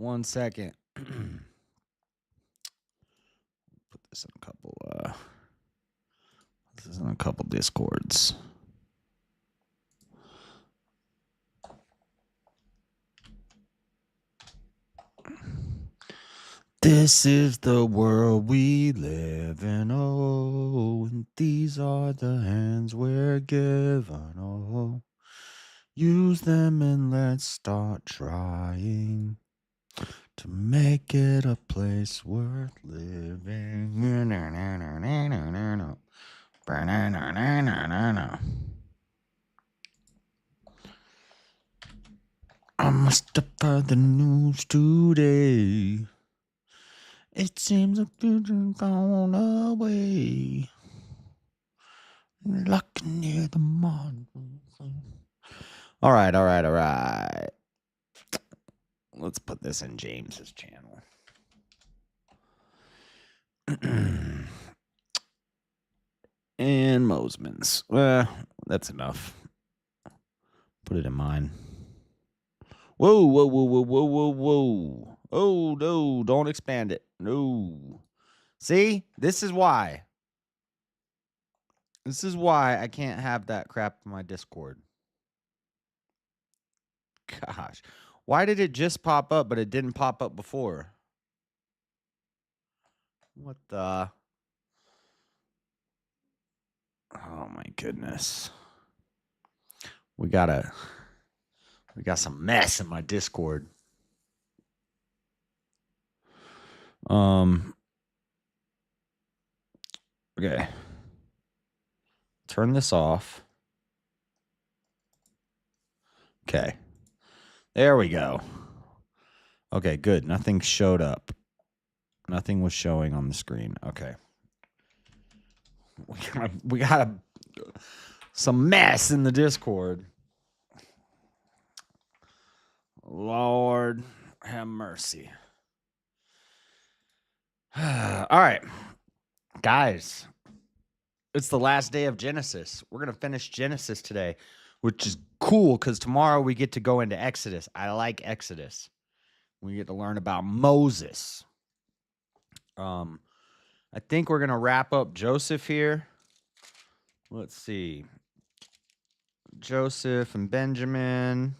1 second. Put this in a couple Discords. This is the world we live in, oh, and these are the hands we're given, oh. Use them and let's start trying to make it a place worth living. I must have heard the news today. It seems the future's gone away. Luck near the moon. All right. Let's put this in James's channel. And Mosman's. That's enough. Put it in mine. Whoa. Oh, no, don't expand it. No. See? This is why. This is why I can't have that crap in my Discord. Gosh. Why did it just pop up, but it didn't pop up before? What the? Oh, my goodness. We got some mess in my Discord. Okay. Turn this off. Okay. There we go. Okay, good. Nothing showed up. Nothing was showing on the screen. Okay. We got some mess in the Discord. Lord have mercy. All right. Guys, it's the last day of Genesis. We're going to finish Genesis today, which is cool because tomorrow we get to go into Exodus. I like Exodus. We get to learn about Moses. I think we're going to wrap up Joseph here. Let's see. Joseph and Benjamin.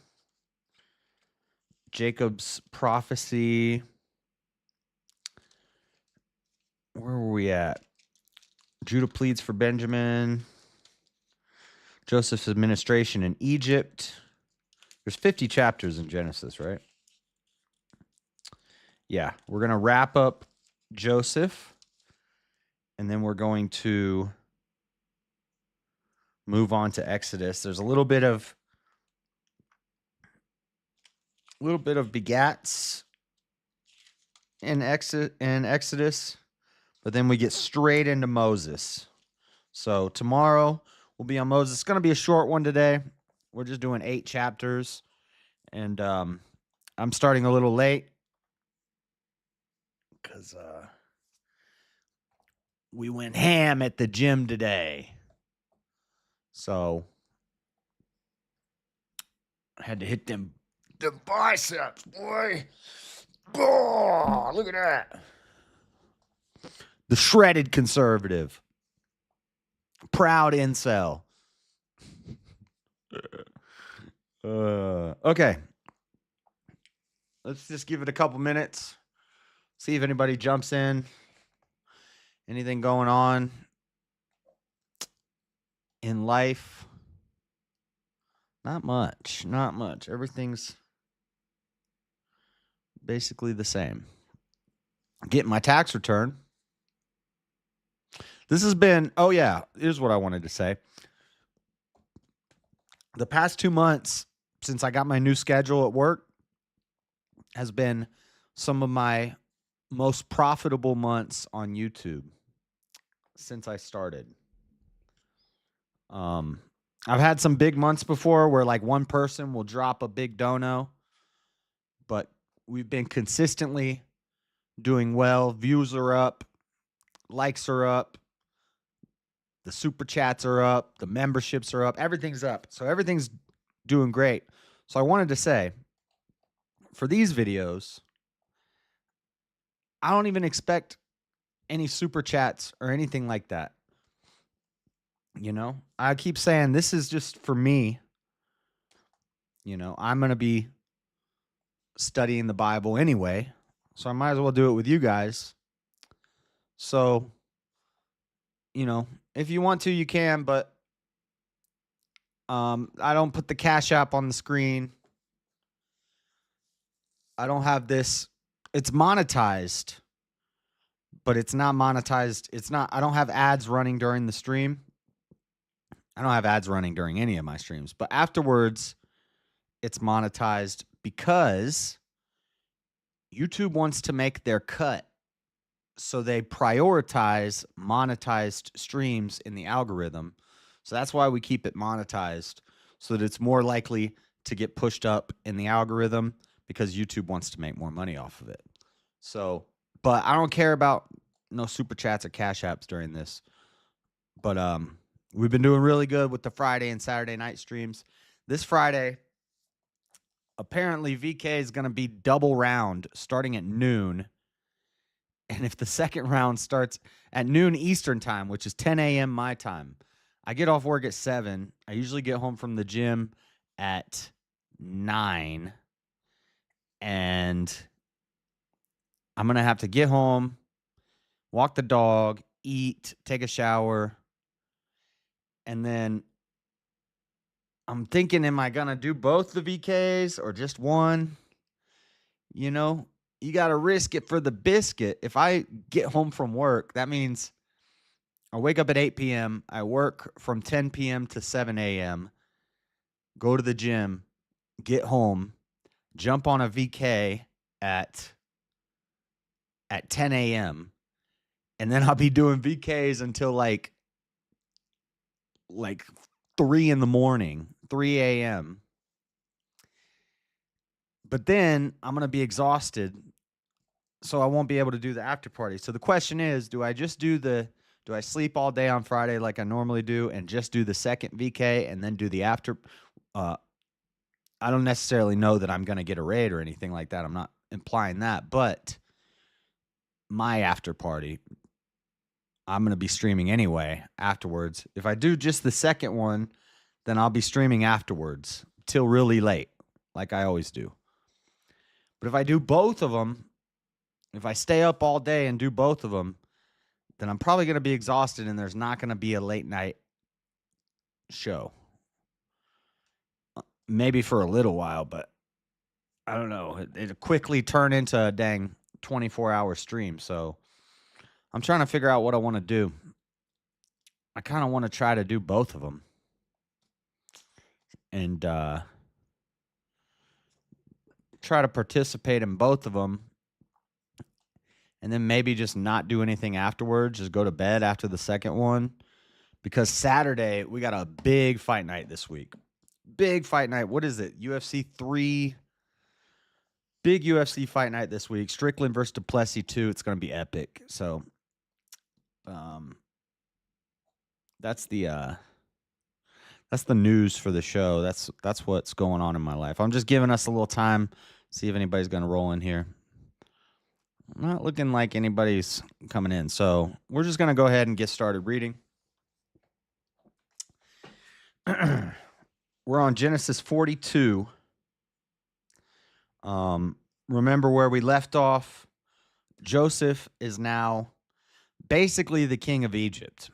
Jacob's prophecy. Where were we at? Judah pleads for Benjamin. Joseph's administration in Egypt. There's 50 chapters in Genesis, right? Yeah, we're going to wrap up Joseph, and then we're going to move on to Exodus. There's a little bit of begats in Exodus, but then we get straight into Moses. So tomorrow we'll be on Moses. It's going to be a short one today. We're just doing 8 chapters, and I'm starting a little late because we went ham at the gym today. So I had to hit them biceps, boy. Oh, look at that. The shredded conservative. Proud incel. Okay. Let's just give it a couple minutes. See if anybody jumps in. Anything going on in life? Not much. Everything's basically the same. Getting my tax return. This has been, here's what I wanted to say. The past 2 months since I got my new schedule at work has been some of my most profitable months on YouTube since I started. I've had some big months before where like one person will drop a big dono, but we've been consistently doing well. Views are up, likes are up, the super chats are up, the memberships are up, everything's up. So everything's doing great. So I wanted to say, for these videos, I don't even expect any super chats or anything like that. You know, I keep saying this is just for me. You know, I'm going to be studying the Bible anyway, so I might as well do it with you guys. So, you know, if you want to, you can, but I don't put the Cash App on the screen. I don't have this. It's monetized, but it's not monetized. I don't have ads running during the stream. I don't have ads running during any of my streams, but afterwards, it's monetized because YouTube wants to make their cut. So they prioritize monetized streams in the algorithm. So that's why we keep it monetized, so that it's more likely to get pushed up in the algorithm, because YouTube wants to make more money off of it. So, but I don't care about no super chats or Cash Apps during this. But we've been doing really good with the Friday and Saturday night streams. This Friday, apparently VK is going to be double round starting at noon. And if the second round starts at noon Eastern time, which is 10 a.m. my time, I get off work at 7. I usually get home from the gym at 9. And I'm going to have to get home, walk the dog, eat, take a shower. And then I'm thinking, am I going to do both the VKs or just one? You know, you got to risk it for the biscuit. If I get home from work, that means I wake up at 8 p.m. I work from 10 p.m. to 7 a.m., go to the gym, get home, jump on a VK at 10 a.m., and then I'll be doing VKs until like 3 in the morning, 3 a.m. But then I'm going to be exhausted, so I won't be able to do the after party. So the question is, do I sleep all day on Friday like I normally do and just do the second VK and then do the after? I don't necessarily know that I'm going to get a raid or anything like that. I'm not implying that, but my after party, I'm going to be streaming anyway afterwards. If I do just the second one, then I'll be streaming afterwards till really late, like I always do. But if I do both of them, if I stay up all day and do both of them, then I'm probably going to be exhausted and there's not going to be a late night show. Maybe for a little while, but I don't know. It'll quickly turn into a dang 24-hour stream. So I'm trying to figure out what I want to do. I kind of want to try to do both of them. And try to participate in both of them. And then maybe just not do anything afterwards. Just go to bed after the second one. Because Saturday, we got a big fight night this week. Big fight night. What is it? UFC 3. Big UFC fight night this week. Strickland versus Duplessis 2. It's going to be epic. So, that's the news for the show. That's what's going on in my life. I'm just giving us a little time, see if anybody's going to roll in here. Not looking like anybody's coming in. So we're just going to go ahead and get started reading. We're on Genesis 42. Remember where we left off? Joseph is now basically the king of Egypt.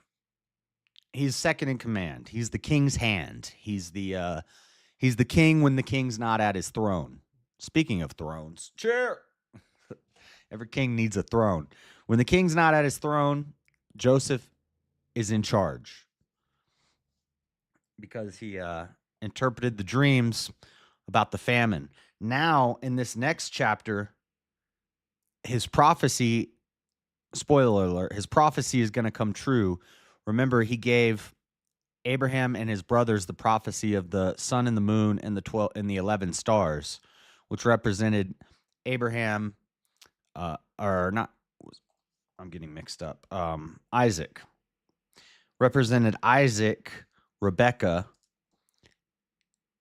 He's second in command. He's the king's hand. He's the king when the king's not at his throne. Speaking of thrones, chair. Every king needs a throne. When the king's not at his throne, Joseph is in charge because he interpreted the dreams about the famine. Now, in this next chapter, his prophecy, spoiler alert, his prophecy is going to come true. Remember, he gave Abraham and his brothers the prophecy of the sun and the moon and the 11 stars, which represented Abraham, I'm getting mixed up. Isaac represented Isaac, Rebekah,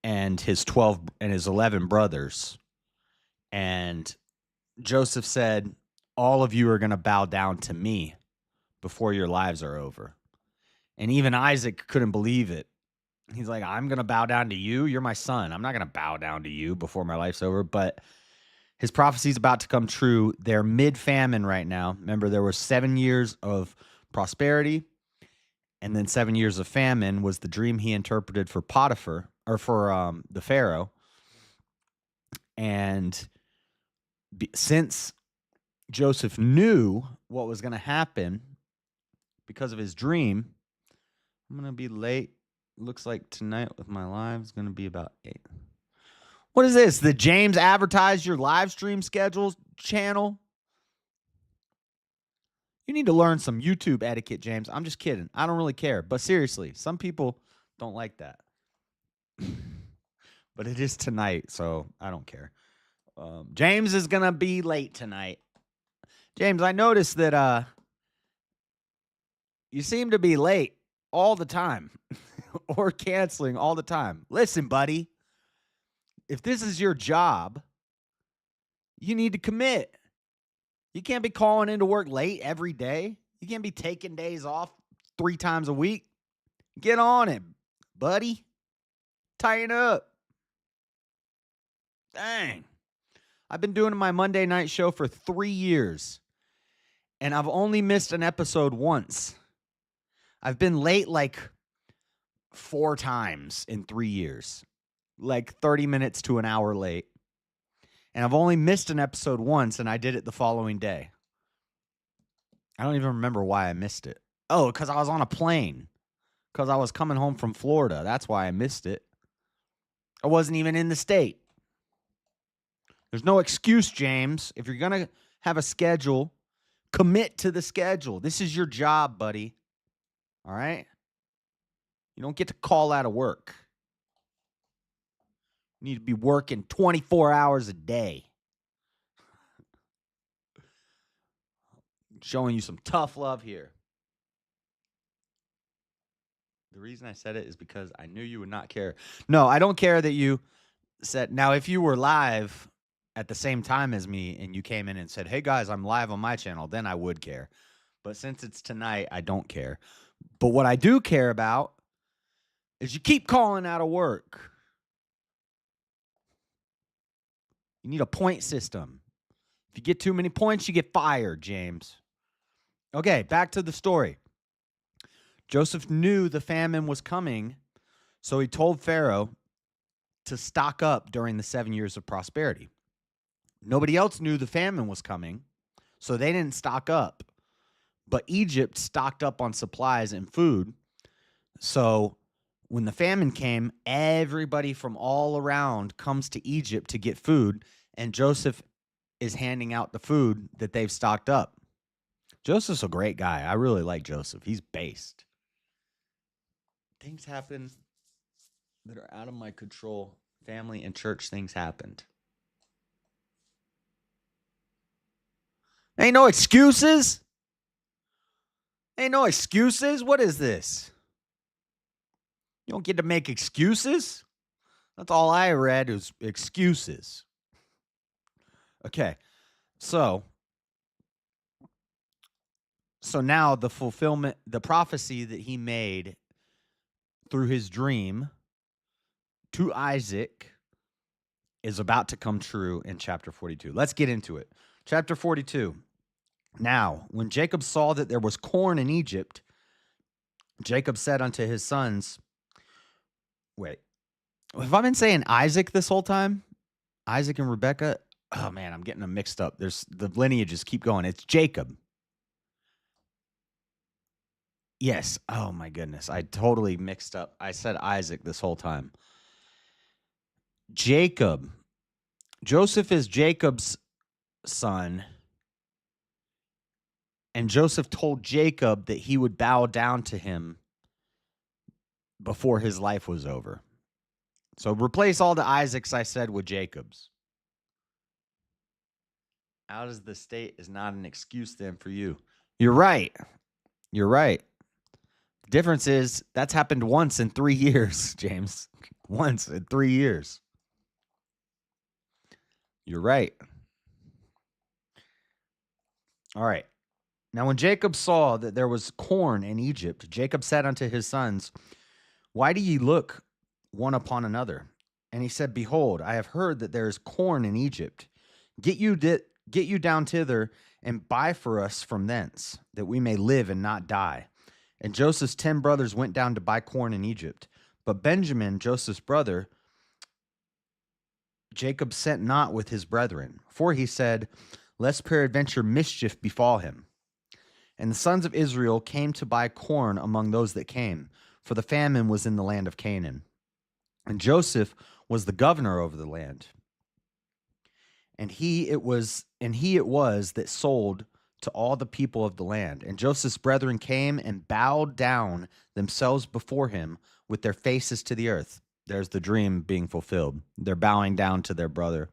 and his 11 brothers. And Joseph said, all of you are going to bow down to me before your lives are over. And even Isaac couldn't believe it. He's like, I'm going to bow down to you. You're my son. I'm not going to bow down to you before my life's over. But his prophecy is about to come true. They're mid-famine right now. Remember, there were 7 years of prosperity, and then 7 years of famine was the dream he interpreted for Potiphar, or for the Pharaoh. And since Joseph knew what was going to happen because of his dream, I'm going to be late. Looks like tonight with my live is going to be about 8. What is this? The James Advertise Your Live Stream Schedules channel? You need to learn some YouTube etiquette, James. I'm just kidding. I don't really care. But seriously, some people don't like that. But it is tonight, so I don't care. James is going to be late tonight. James, I noticed that you seem to be late all the time or canceling all the time. Listen, buddy, if this is your job, you need to commit. You can't be calling into work late every day. You can't be taking days off 3 times a week. Get on it, buddy. Tighten up. Dang. I've been doing my Monday night show for 3 years, and I've only missed an episode once. I've been late like 4 times in 3 years, like 30 minutes to an hour late. And I've only missed an episode once, and I did it the following day. I don't even remember why I missed it. Oh, because I was on a plane. Because I was coming home from Florida. That's why I missed it. I wasn't even in the state. There's no excuse, James. If you're going to have a schedule, commit to the schedule. This is your job, buddy. All right? You don't get to call out of work. You need to be working 24 hours a day. Showing you some tough love here. The reason I said it is because I knew you would not care. No, I don't care that you said. Now, if you were live at the same time as me and you came in and said, hey, guys, I'm live on my channel, then I would care. But since it's tonight, I don't care. But what I do care about is you keep calling out of work. You need a point system. If you get too many points, you get fired, James. Okay, back to the story. Joseph knew the famine was coming, so he told Pharaoh to stock up during the 7 years of prosperity. Nobody else knew the famine was coming, so they didn't stock up. But Egypt stocked up on supplies and food. So when the famine came, everybody from all around comes to Egypt to get food, and Joseph is handing out the food that they've stocked up. Joseph's a great guy. I really like Joseph. He's based. Things happen that are out of my control. Family and church things happened. Ain't no excuses. Ain't no excuses. What is this? You don't get to make excuses? That's all I read is excuses. Okay. So now the fulfillment, the prophecy that he made through his dream to Isaac is about to come true in chapter 42. Let's get into it. Chapter 42. Now, when Jacob saw that there was corn in Egypt, Jacob said unto his sons, wait, have I been saying Isaac this whole time? Isaac and Rebekah? Oh man, I'm getting them mixed up. There's the lineages keep going. It's Jacob. Yes. Oh my goodness. I totally mixed up. I said Isaac this whole time. Jacob. Joseph is Jacob's son. And Joseph told Jacob that he would bow down to him before his life was over. So replace all the Isaacs I said with Jacob's. Out of the state is not an excuse then for you. You're right. You're right. The difference is that's happened once in 3 years, James. Once in 3 years. You're right. All right. Now, when Jacob saw that there was corn in Egypt, Jacob said unto his sons, why do ye look one upon another? And he said, behold, I have heard that there is corn in Egypt. Get you down thither and buy for us from thence, that we may live and not die. And Joseph's 10 brothers went down to buy corn in Egypt. But Benjamin, Joseph's brother, Jacob sent not with his brethren, for he said, lest peradventure mischief befall him. And the sons of Israel came to buy corn among those that came, for the famine was in the land of Canaan. And Joseph was the governor over the land. And he it was that sold to all the people of the land. And Joseph's brethren came and bowed down themselves before him with their faces to the earth. There's the dream being fulfilled. They're bowing down to their brother.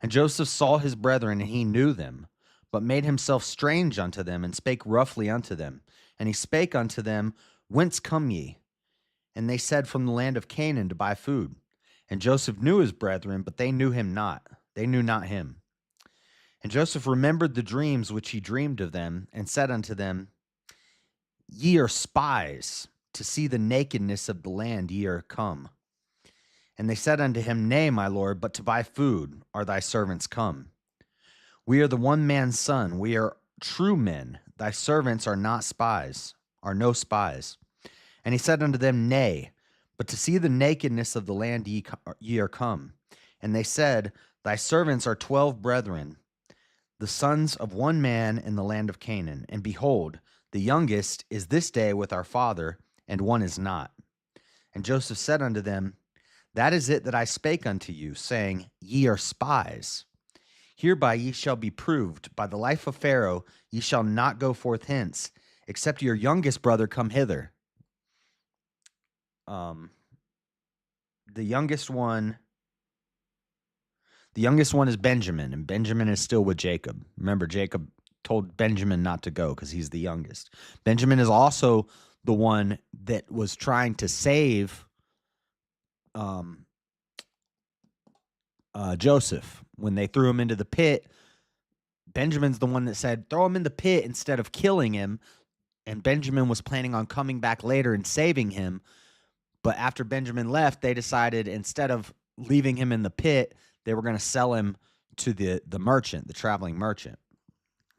And Joseph saw his brethren, and he knew them, but made himself strange unto them, and spake roughly unto them. And he spake unto them, whence come ye? And they said, from the land of Canaan to buy food. And Joseph knew his brethren, but they knew him not. They knew not him. And Joseph remembered the dreams which he dreamed of them, and said unto them, ye are spies, to see the nakedness of the land ye are come. And they said unto him, nay, my lord, but to buy food are thy servants come. We are the one man's son. We are true men. Thy servants are not spies, are no spies. And he said unto them, nay, but to see the nakedness of the land ye are come. And they said, thy servants are 12 brethren, the sons of one man in the land of Canaan. And behold, the youngest is this day with our father, and one is not. And Joseph said unto them, that is it that I spake unto you, saying, ye are spies. Hereby ye shall be proved. By the life of Pharaoh ye shall not go forth hence, except your youngest brother come hither. The youngest one is Benjamin, and Benjamin is still with Jacob. Remember, Jacob told Benjamin not to go because he's the youngest. Benjamin is also the one that was trying to save Joseph when they threw him into the pit. Benjamin's the one that said, throw him in the pit instead of killing him. And Benjamin was planning on coming back later and saving him. But after Benjamin left, they decided instead of leaving him in the pit, they were going to sell him to the merchant, the traveling merchant,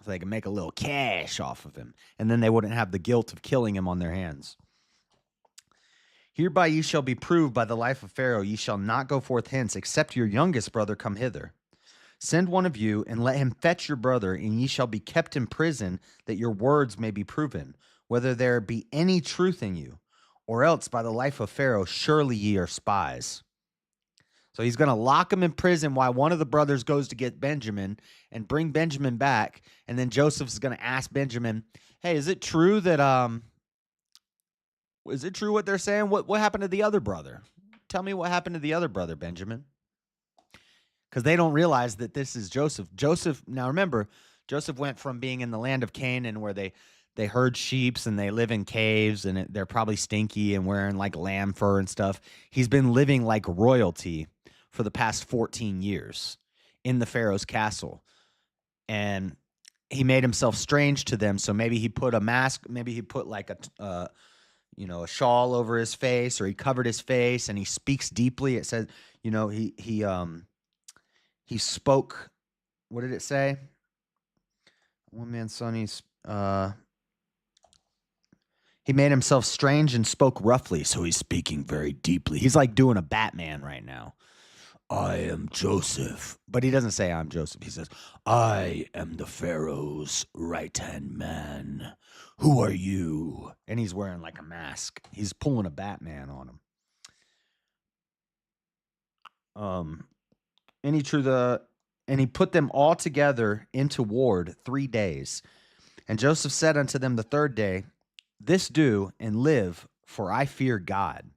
so they could make a little cash off of him. And then they wouldn't have the guilt of killing him on their hands. Hereby ye shall be proved by the life of Pharaoh. Ye shall not go forth hence, except your youngest brother come hither. Send one of you, and let him fetch your brother, and ye shall be kept in prison, that your words may be proven, whether there be any truth in you. Or else, by the life of Pharaoh, surely ye are spies. So he's going to lock him in prison while one of the brothers goes to get Benjamin and bring Benjamin back. And then Joseph's going to ask Benjamin, hey, is it true that, is it true what they're saying? What happened to the other brother? Tell me what happened to the other brother, Benjamin. Because they don't realize that this is Joseph. Now remember, Joseph went from being in the land of Canaan where they herd sheep and they live in caves and they're probably stinky and wearing like lamb fur and stuff. He's been living like royalty for the past 14 years in the Pharaoh's castle. And he made himself strange to them. So maybe he put a mask, maybe he put like a shawl over his face, or he covered his face and he speaks deeply. It says, he spoke, what did it say? One man's son, he made himself strange and spoke roughly, so he's speaking very deeply. He's like doing a Batman right now. I am Joseph. But he doesn't say I'm Joseph. He says, I am the Pharaoh's right-hand man. Who are you? And he's wearing like a mask. He's pulling a Batman on him. And he put them all together into ward 3 days. And Joseph said unto them the third day, this do, and live, for I fear God.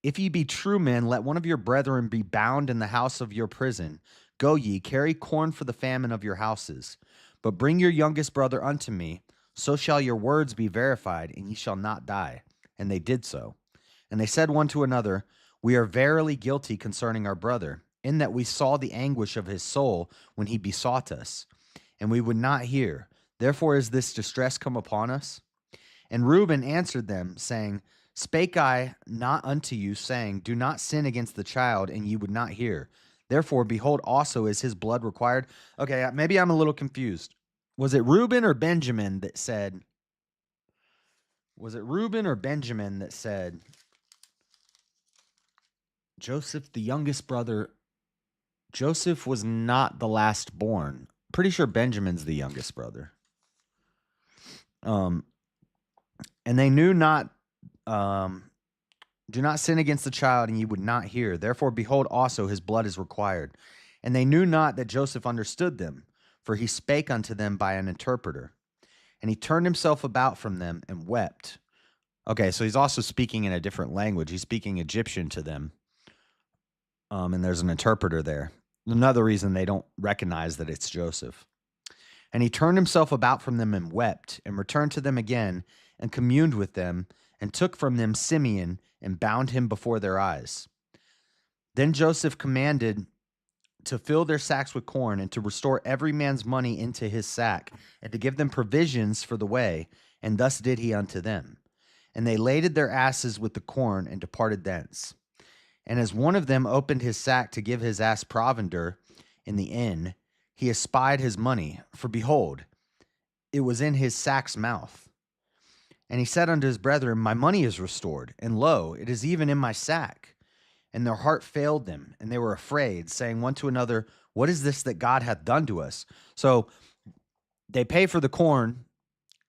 If ye be true men, let one of your brethren be bound in the house of your prison. Go ye, carry corn for the famine of your houses. But bring your youngest brother unto me, so shall your words be verified, and ye shall not die. And they did so. And they said one to another, we are verily guilty concerning our brother, in that we saw the anguish of his soul when he besought us. and we would not hear. Therefore is this distress come upon us? And Reuben answered them, saying, Spake I not unto you, saying, Do not sin against the child, and ye would not hear. Therefore, behold, also is his blood required. Okay, maybe I'm a little confused. Was it Reuben or Benjamin that said, Joseph, the youngest brother, Joseph was not the last born. Pretty sure Benjamin's the youngest brother. And they knew not, do not sin against the child, and ye would not hear. Therefore, behold, also his blood is required. And they knew not that Joseph understood them, for he spake unto them by an interpreter. And he turned himself about from them and wept. Okay, so he's also speaking in a different language. He's speaking Egyptian to them. And there's an interpreter there. Another reason they don't recognize that it's Joseph. And he turned himself about from them and wept, and returned to them again, and communed with them, and took from them Simeon, and bound him before their eyes. Then Joseph commanded to fill their sacks with corn, and to restore every man's money into his sack, and to give them provisions for the way, and thus did he unto them. And they laded their asses with the corn, and departed thence. And as one of them opened his sack to give his ass provender in the inn, he espied his money, for behold, it was in his sack's mouth. And he said unto his brethren, My money is restored, and lo, it is even in my sack. And their heart failed them, and they were afraid, saying one to another, What is this that God hath done to us? So they pay for the corn.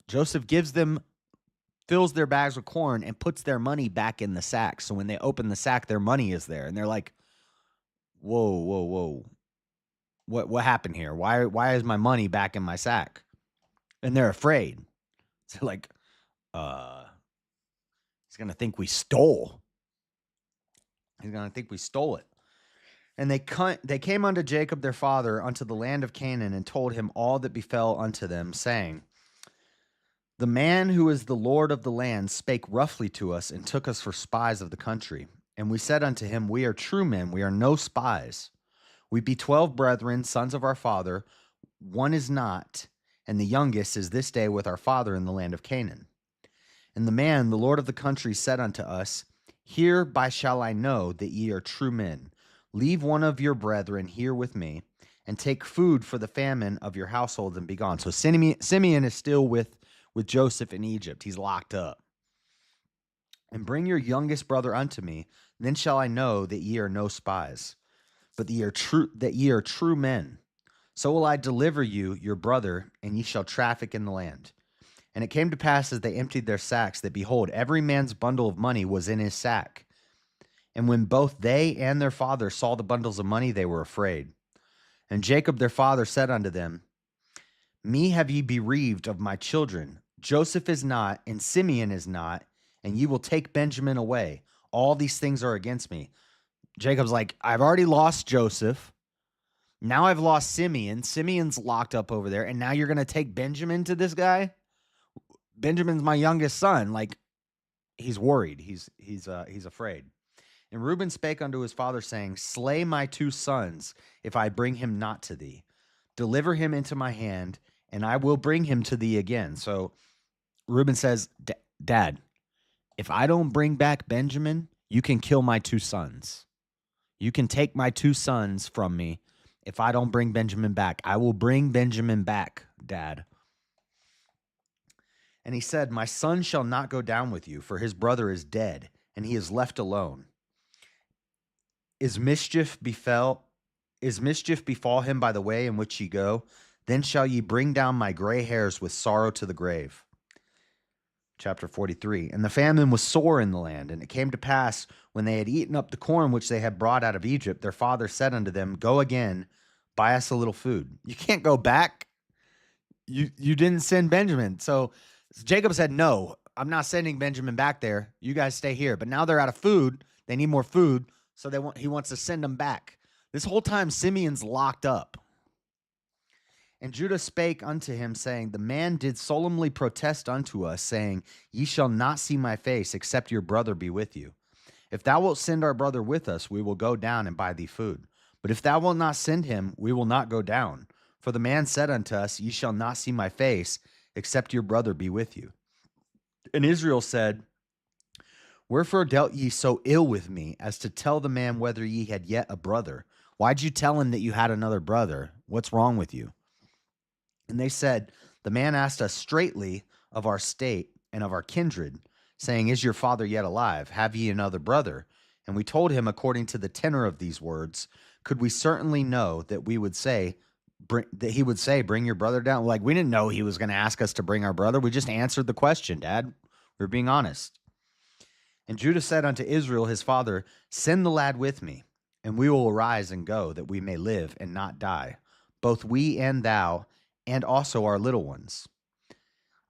Joseph gives them, fills their bags with corn, and puts their money back in the sack. So when they open the sack, their money is there. And they're like, whoa. What happened here? Why is my money back in my sack? And they're afraid. They're like, he's going to think we stole. He's going to think we stole it. And they came unto Jacob their father unto the land of Canaan, and told him all that befell unto them, saying, The man who is the Lord of the land spake roughly to us, and took us for spies of the country. And we said unto him, We are true men, we are no spies. We be 12 brethren, sons of our father. One is not, and the youngest is this day with our father in the land of Canaan. And the man, the Lord of the country, said unto us, Hereby shall I know that ye are true men. Leave one of your brethren here with me, and take food for the famine of your households, and be gone. So Simeon is still with Joseph in Egypt. He's locked up. And bring your youngest brother unto me, then shall I know that ye are no spies, but that ye are true men. So will I deliver you your brother, and ye shall traffic in the land. And it came to pass, as they emptied their sacks, that behold, every man's bundle of money was in his sack. And when both they and their father saw the bundles of money, they were afraid. And Jacob their father said unto them, Me have ye bereaved of my children. Joseph is not, and Simeon is not, and ye will take Benjamin away. All these things are against me. Jacob's like, I've already lost Joseph. Now I've lost Simeon. Simeon's locked up over there. And now you're going to take Benjamin to this guy? Benjamin's my youngest son. Like, he's worried. He's afraid. And Reuben spake unto his father, saying, Slay my 2 sons, if I bring him not to thee. Deliver him into my hand, and I will bring him to thee again. So Reuben says, Dad, if I don't bring back Benjamin, you can kill my 2 sons. You can take my 2 sons from me if I don't bring Benjamin back. I will bring Benjamin back, Dad. And he said, My son shall not go down with you, for his brother is dead, and he is left alone. Is mischief befall him by the way in which ye go? Then shall ye bring down my gray hairs with sorrow to the grave. Chapter 43. And the famine was sore in the land, and it came to pass, when they had eaten up the corn which they had brought out of Egypt, their father said unto them, Go again, buy us a little food. You can't go back. You didn't send Benjamin. So Jacob said, No, I'm not sending Benjamin back there. You guys stay here. But now they're out of food. They need more food. So he wants to send them back. This whole time, Simeon's locked up. And Judah spake unto him, saying, The man did solemnly protest unto us, saying, Ye shall not see my face, except your brother be with you. If thou wilt send our brother with us, we will go down and buy thee food. But if thou wilt not send him, we will not go down. For the man said unto us, Ye shall not see my face, except your brother be with you. And Israel said, Wherefore dealt ye so ill with me, as to tell the man whether ye had yet a brother? Why'd you tell him that you had another brother? What's wrong with you? And they said, The man asked us straightly of our state and of our kindred, saying, Is your father yet alive? Have ye another brother? And we told him according to the tenor of these words. Could we certainly know that we would say, he would say, Bring your brother down? Like, we didn't know he was going to ask us to bring our brother. We just answered the question, Dad. We were being honest. And Judah said unto Israel his father, Send the lad with me, and we will arise and go, that we may live and not die, both we and thou, and also our little ones.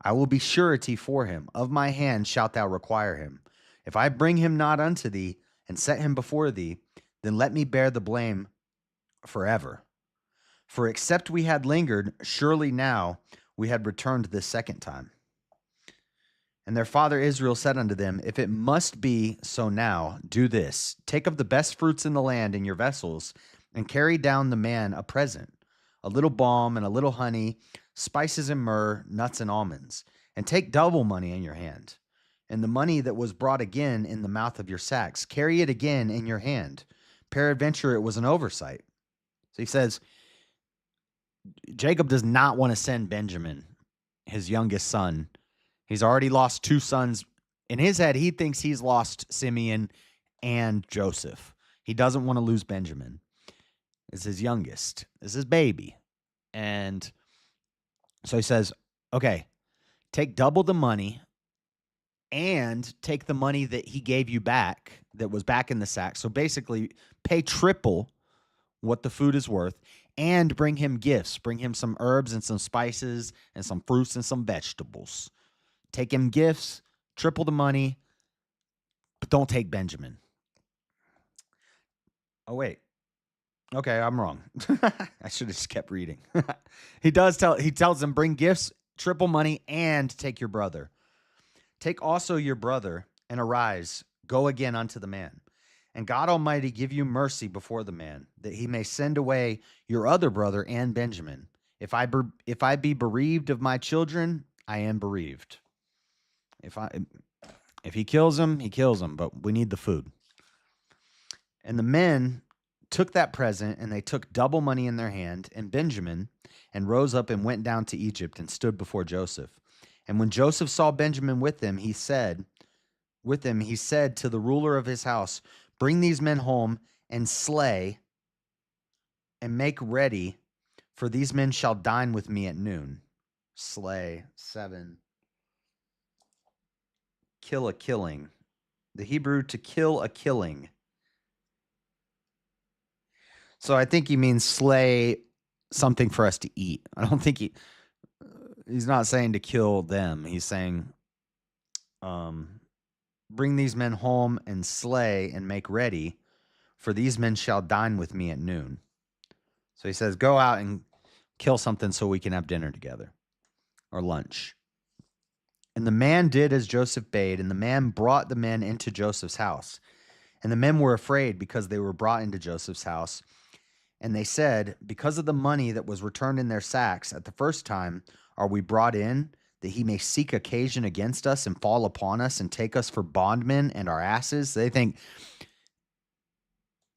I will be surety for him. Of my hand shalt thou require him. If I bring him not unto thee, and set him before thee, then let me bear the blame forever. For except we had lingered, surely now we had returned this second time. And their father Israel said unto them, If it must be so now, do this. Take of the best fruits in the land in your vessels, and carry down the man a present, a little balm and a little honey, spices and myrrh, nuts and almonds. And take double money in your hand. And the money that was brought again in the mouth of your sacks, carry it again in your hand. Peradventure it was an oversight. So he says, Jacob does not want to send Benjamin, his youngest son. He's already lost two sons. In his head, he thinks he's lost Simeon and Joseph. He doesn't want to lose Benjamin. It's his youngest. It's his baby. And so he says, okay, take double the money and take the money that he gave you back, that was back in the sack. So basically, pay triple what the food is worth, and bring him gifts. Bring him some herbs and some spices and some fruits and some vegetables. Take him gifts, triple the money, but don't take Benjamin. Oh, wait. Okay, I'm wrong. I should have just kept reading. He tells them, bring gifts, triple money, and take your brother. Take also your brother, and arise, go again unto the man. And God Almighty give you mercy before the man, that he may send away your other brother and Benjamin. If I be bereaved of my children, I am bereaved. If he kills him, he kills him, but we need the food. And the men took that present, and they took double money in their hand, and Benjamin, and rose up and went down to Egypt and stood before Joseph. And when Joseph saw Benjamin with him, he said to the ruler of his house, Bring these men home and slay and make ready, for these men shall dine with me at noon. Slay, 7. Kill a killing. The Hebrew to kill a killing. So I think he means slay something for us to eat. I don't think he's not saying to kill them. He's saying, bring these men home and slay and make ready, for these men shall dine with me at noon. So he says, go out and kill something so we can have dinner together, or lunch. And the man did as Joseph bade, and the man brought the men into Joseph's house. And the men were afraid because they were brought into Joseph's house. And they said, because of the money that was returned in their sacks at the first time, are we brought in, that he may seek occasion against us and fall upon us and take us for bondmen and our asses? So they think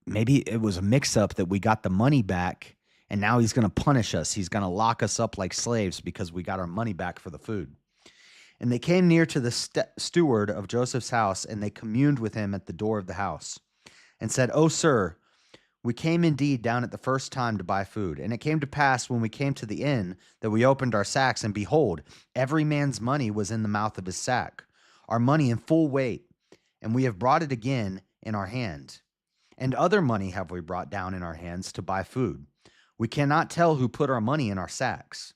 maybe it was a mix-up, that we got the money back, and now he's going to punish us. He's going to lock us up like slaves because we got our money back for the food. And they came near to the steward of Joseph's house, and they communed with him at the door of the house, and said, O sir, we came indeed down at the first time to buy food. And it came to pass, when we came to the inn, that we opened our sacks, and behold, every man's money was in the mouth of his sack, our money in full weight, and we have brought it again in our hand. And other money have we brought down in our hands to buy food. We cannot tell who put our money in our sacks.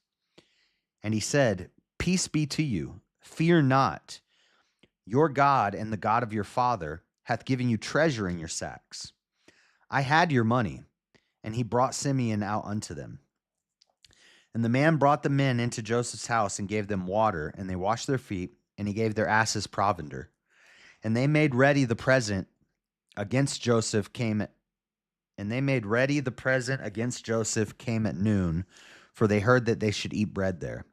And he said, Peace be to you. Fear not. Your God and the God of your father hath given you treasure in your sacks. I had your money. And he brought Simeon out unto them. And the man brought the men into Joseph's house and gave them water, and they washed their feet, and he gave their asses provender. And they made ready the present against Joseph came at noon, for they heard that they should eat bread there.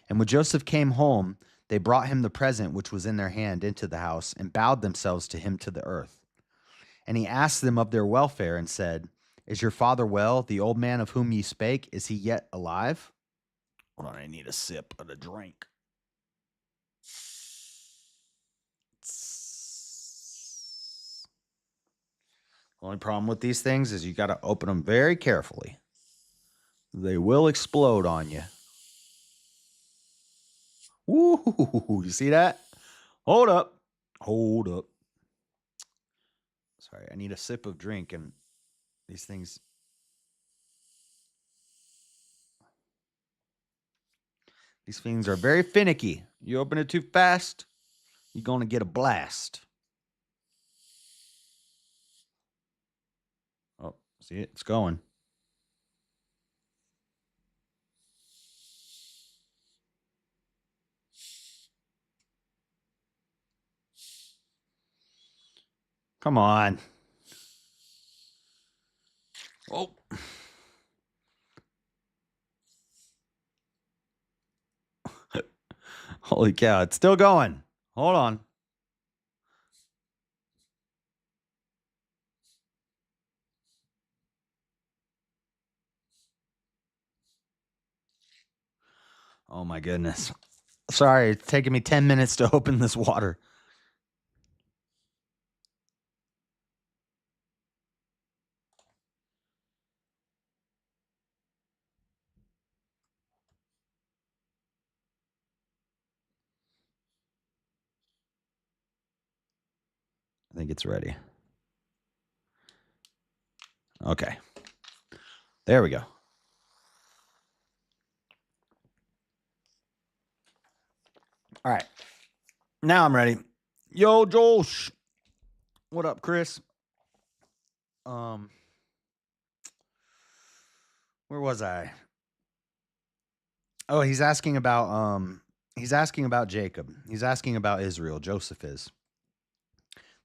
And when Joseph came home, they brought him the present which was in their hand into the house, and bowed themselves to him to the earth. And he asked them of their welfare, and said, Is your father well? The old man of whom ye spake, is he yet alive? Hold on, I need a sip of the drink. Only problem with these things is you got to open them very carefully. They will explode on you. Woo! You see that? Hold up. Hold up. Sorry, I need a sip of drink, and these things. These things are very finicky. You open it too fast, you're going to get a blast. Oh, see it? It's going. Come on. Oh. Holy cow, it's still going. Hold on. Oh my goodness. Sorry, it's taking me 10 minutes to open this water. I think it's ready. Okay. There we go. All right. Now I'm ready. Yo, Josh. What up, Chris? Where was I? Oh, he's asking about Jacob. He's asking about Israel. Joseph is.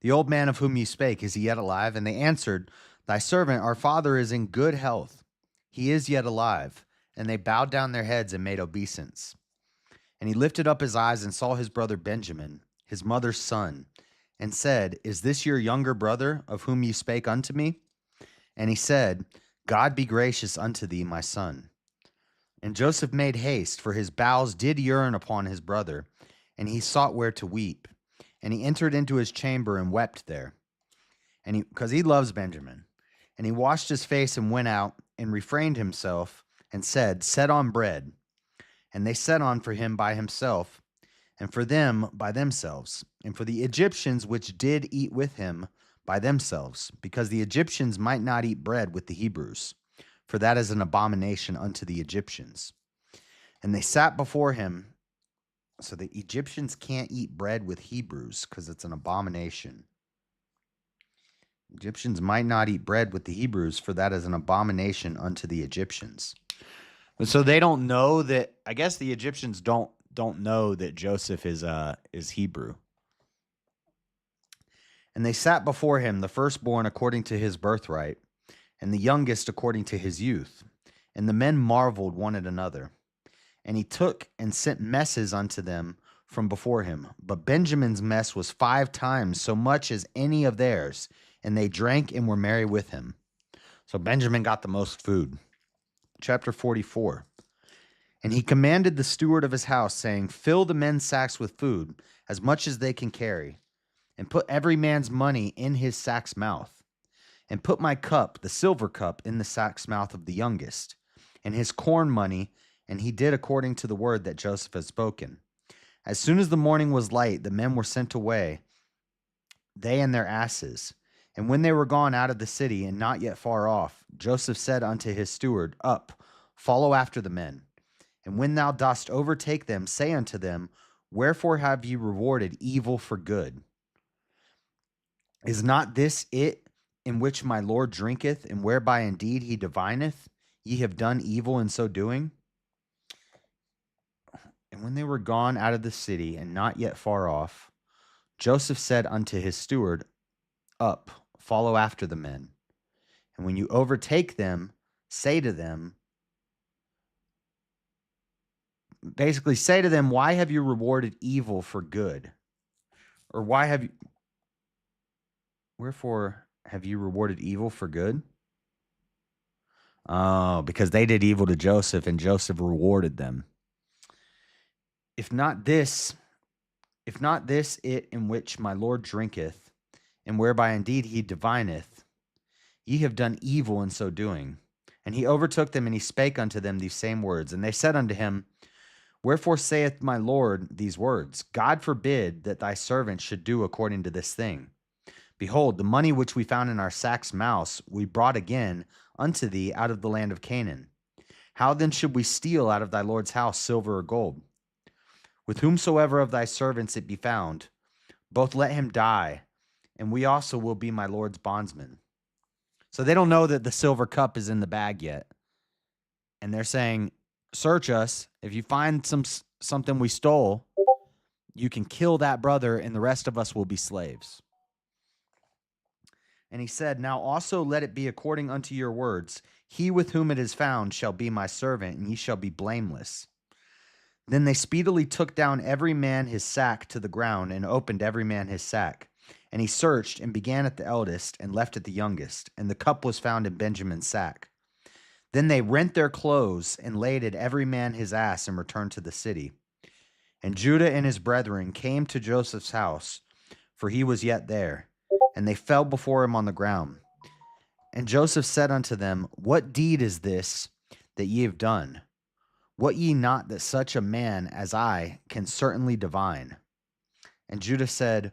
The old man of whom ye spake, is he yet alive? And they answered, Thy servant, our father, is in good health. He is yet alive. And they bowed down their heads and made obeisance. And he lifted up his eyes and saw his brother Benjamin, his mother's son, and said, Is this your younger brother, of whom ye spake unto me? And he said, God be gracious unto thee, my son. And Joseph made haste, for his bowels did yearn upon his brother, and he sought where to weep. And he entered into his chamber and wept there. And because he loves Benjamin. And he washed his face and went out and refrained himself and said, Set on bread. And they set on for him by himself, and for them by themselves, and for the Egyptians which did eat with him by themselves, because the Egyptians might not eat bread with the Hebrews, for that is an abomination unto the Egyptians. And they sat before him. So the Egyptians can't eat bread with Hebrews because it's an abomination. Egyptians might not eat bread with the Hebrews, for that is an abomination unto the Egyptians. So they don't know that. I guess the Egyptians don't know that Joseph is Hebrew. And they sat before him, the firstborn according to his birthright, and the youngest according to his youth. And the men marveled one at another. And he took and sent messes unto them from before him. But Benjamin's mess was 5 times so much as any of theirs, and they drank and were merry with him. So Benjamin got the most food. Chapter 44. And he commanded the steward of his house, saying, Fill the men's sacks with food, as much as they can carry, and put every man's money in his sack's mouth. And put my cup, the silver cup, in the sack's mouth of the youngest, and his corn money. And he did according to the word that Joseph had spoken. As soon as the morning was light, the men were sent away, they and their asses. And when they were gone out of the city, and not yet far off, Joseph said unto his steward, Up, follow after the men. And when thou dost overtake them, say unto them, Wherefore have ye rewarded evil for good? Is not this it in which my Lord drinketh, and whereby indeed he divineth? Ye have done evil in so doing. And when they were gone out of the city, and not yet far off, Joseph said unto his steward, Up, follow after the men. And when you overtake them, say to them, basically say to them, why have you rewarded evil for good? Or wherefore have you rewarded evil for good? Oh, because they did evil to Joseph and Joseph rewarded them. If not this it in which my Lord drinketh, and whereby indeed he divineth, ye have done evil in so doing. And he overtook them, and he spake unto them these same words. And they said unto him, wherefore saith my Lord these words? God forbid that thy servant should do according to this thing. Behold, the money which we found in our sack's mouths we brought again unto thee out of the land of Canaan. How then should we steal out of thy Lord's house silver or gold? With whomsoever of thy servants it be found, both let him die, and we also will be my Lord's bondsmen. So they don't know that the silver cup is in the bag yet. And they're saying, search us. If you find something we stole, you can kill that brother, and the rest of us will be slaves. And he said, now also let it be according unto your words. He with whom it is found shall be my servant, and he shall be blameless. Then they speedily took down every man his sack to the ground, and opened every man his sack. And he searched, and began at the eldest, and left at the youngest. And the cup was found in Benjamin's sack. Then they rent their clothes, and laded every man his ass, and returned to the city. And Judah and his brethren came to Joseph's house, for he was yet there. And they fell before him on the ground. And Joseph said unto them, what deed is this that ye have done? Wot ye not that such a man as I can certainly divine? And Judah said,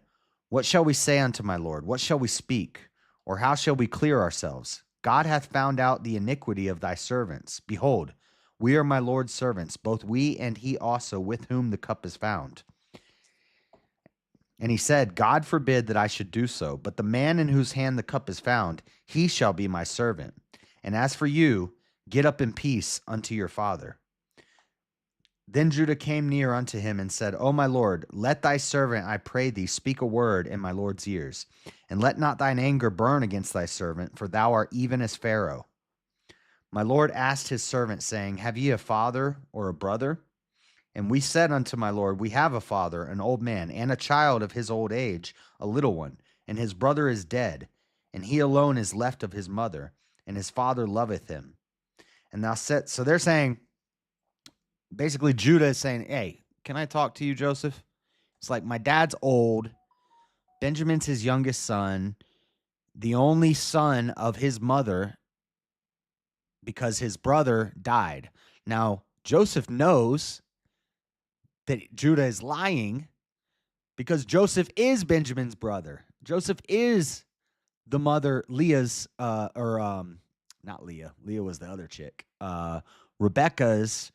what shall we say unto my Lord? What shall we speak? Or how shall we clear ourselves? God hath found out the iniquity of thy servants. Behold, we are my Lord's servants, both we and he also with whom the cup is found. And he said, God forbid that I should do so, but the man in whose hand the cup is found, he shall be my servant. And as for you, get up in peace unto your father. Then Judah came near unto him and said, O my Lord, let thy servant, I pray thee, speak a word in my Lord's ears, and let not thine anger burn against thy servant, for thou art even as Pharaoh. My Lord asked his servant, saying, have ye a father or a brother? And we said unto my Lord, we have a father, an old man, and a child of his old age, a little one, and his brother is dead, and he alone is left of his mother, and his father loveth him. And thou said, so they're saying, basically Judah is saying, hey, can I talk to you, Joseph? It's like, my dad's old. Benjamin's his youngest son, the only son of his mother, because his brother died. Now, Joseph knows that Judah is lying because Joseph is Benjamin's brother. Joseph is the mother, Leah's, not Leah. Leah was the other chick. Rebecca's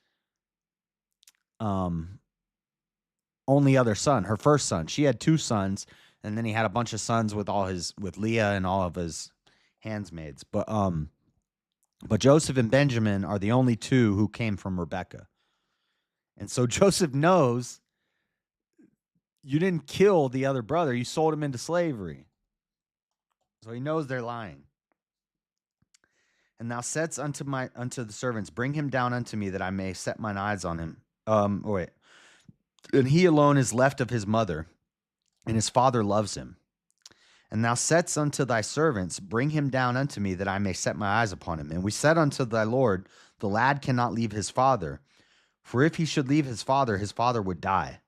only other son, her first son. She had two sons, and then he had a bunch of sons with Leah and all of his handsmaids. But Joseph and Benjamin are the only two who came from Rebecca. And so Joseph knows you didn't kill the other brother. You sold him into slavery. So he knows they're lying. And thou saidst unto the servants, bring him down unto me that I may set mine eyes on him. And he alone is left of his mother, and his father loves him. And thou saidst unto thy servants, bring him down unto me that I may set my eyes upon him. And we said unto thy Lord, the lad cannot leave his father, for if he should leave his father would die.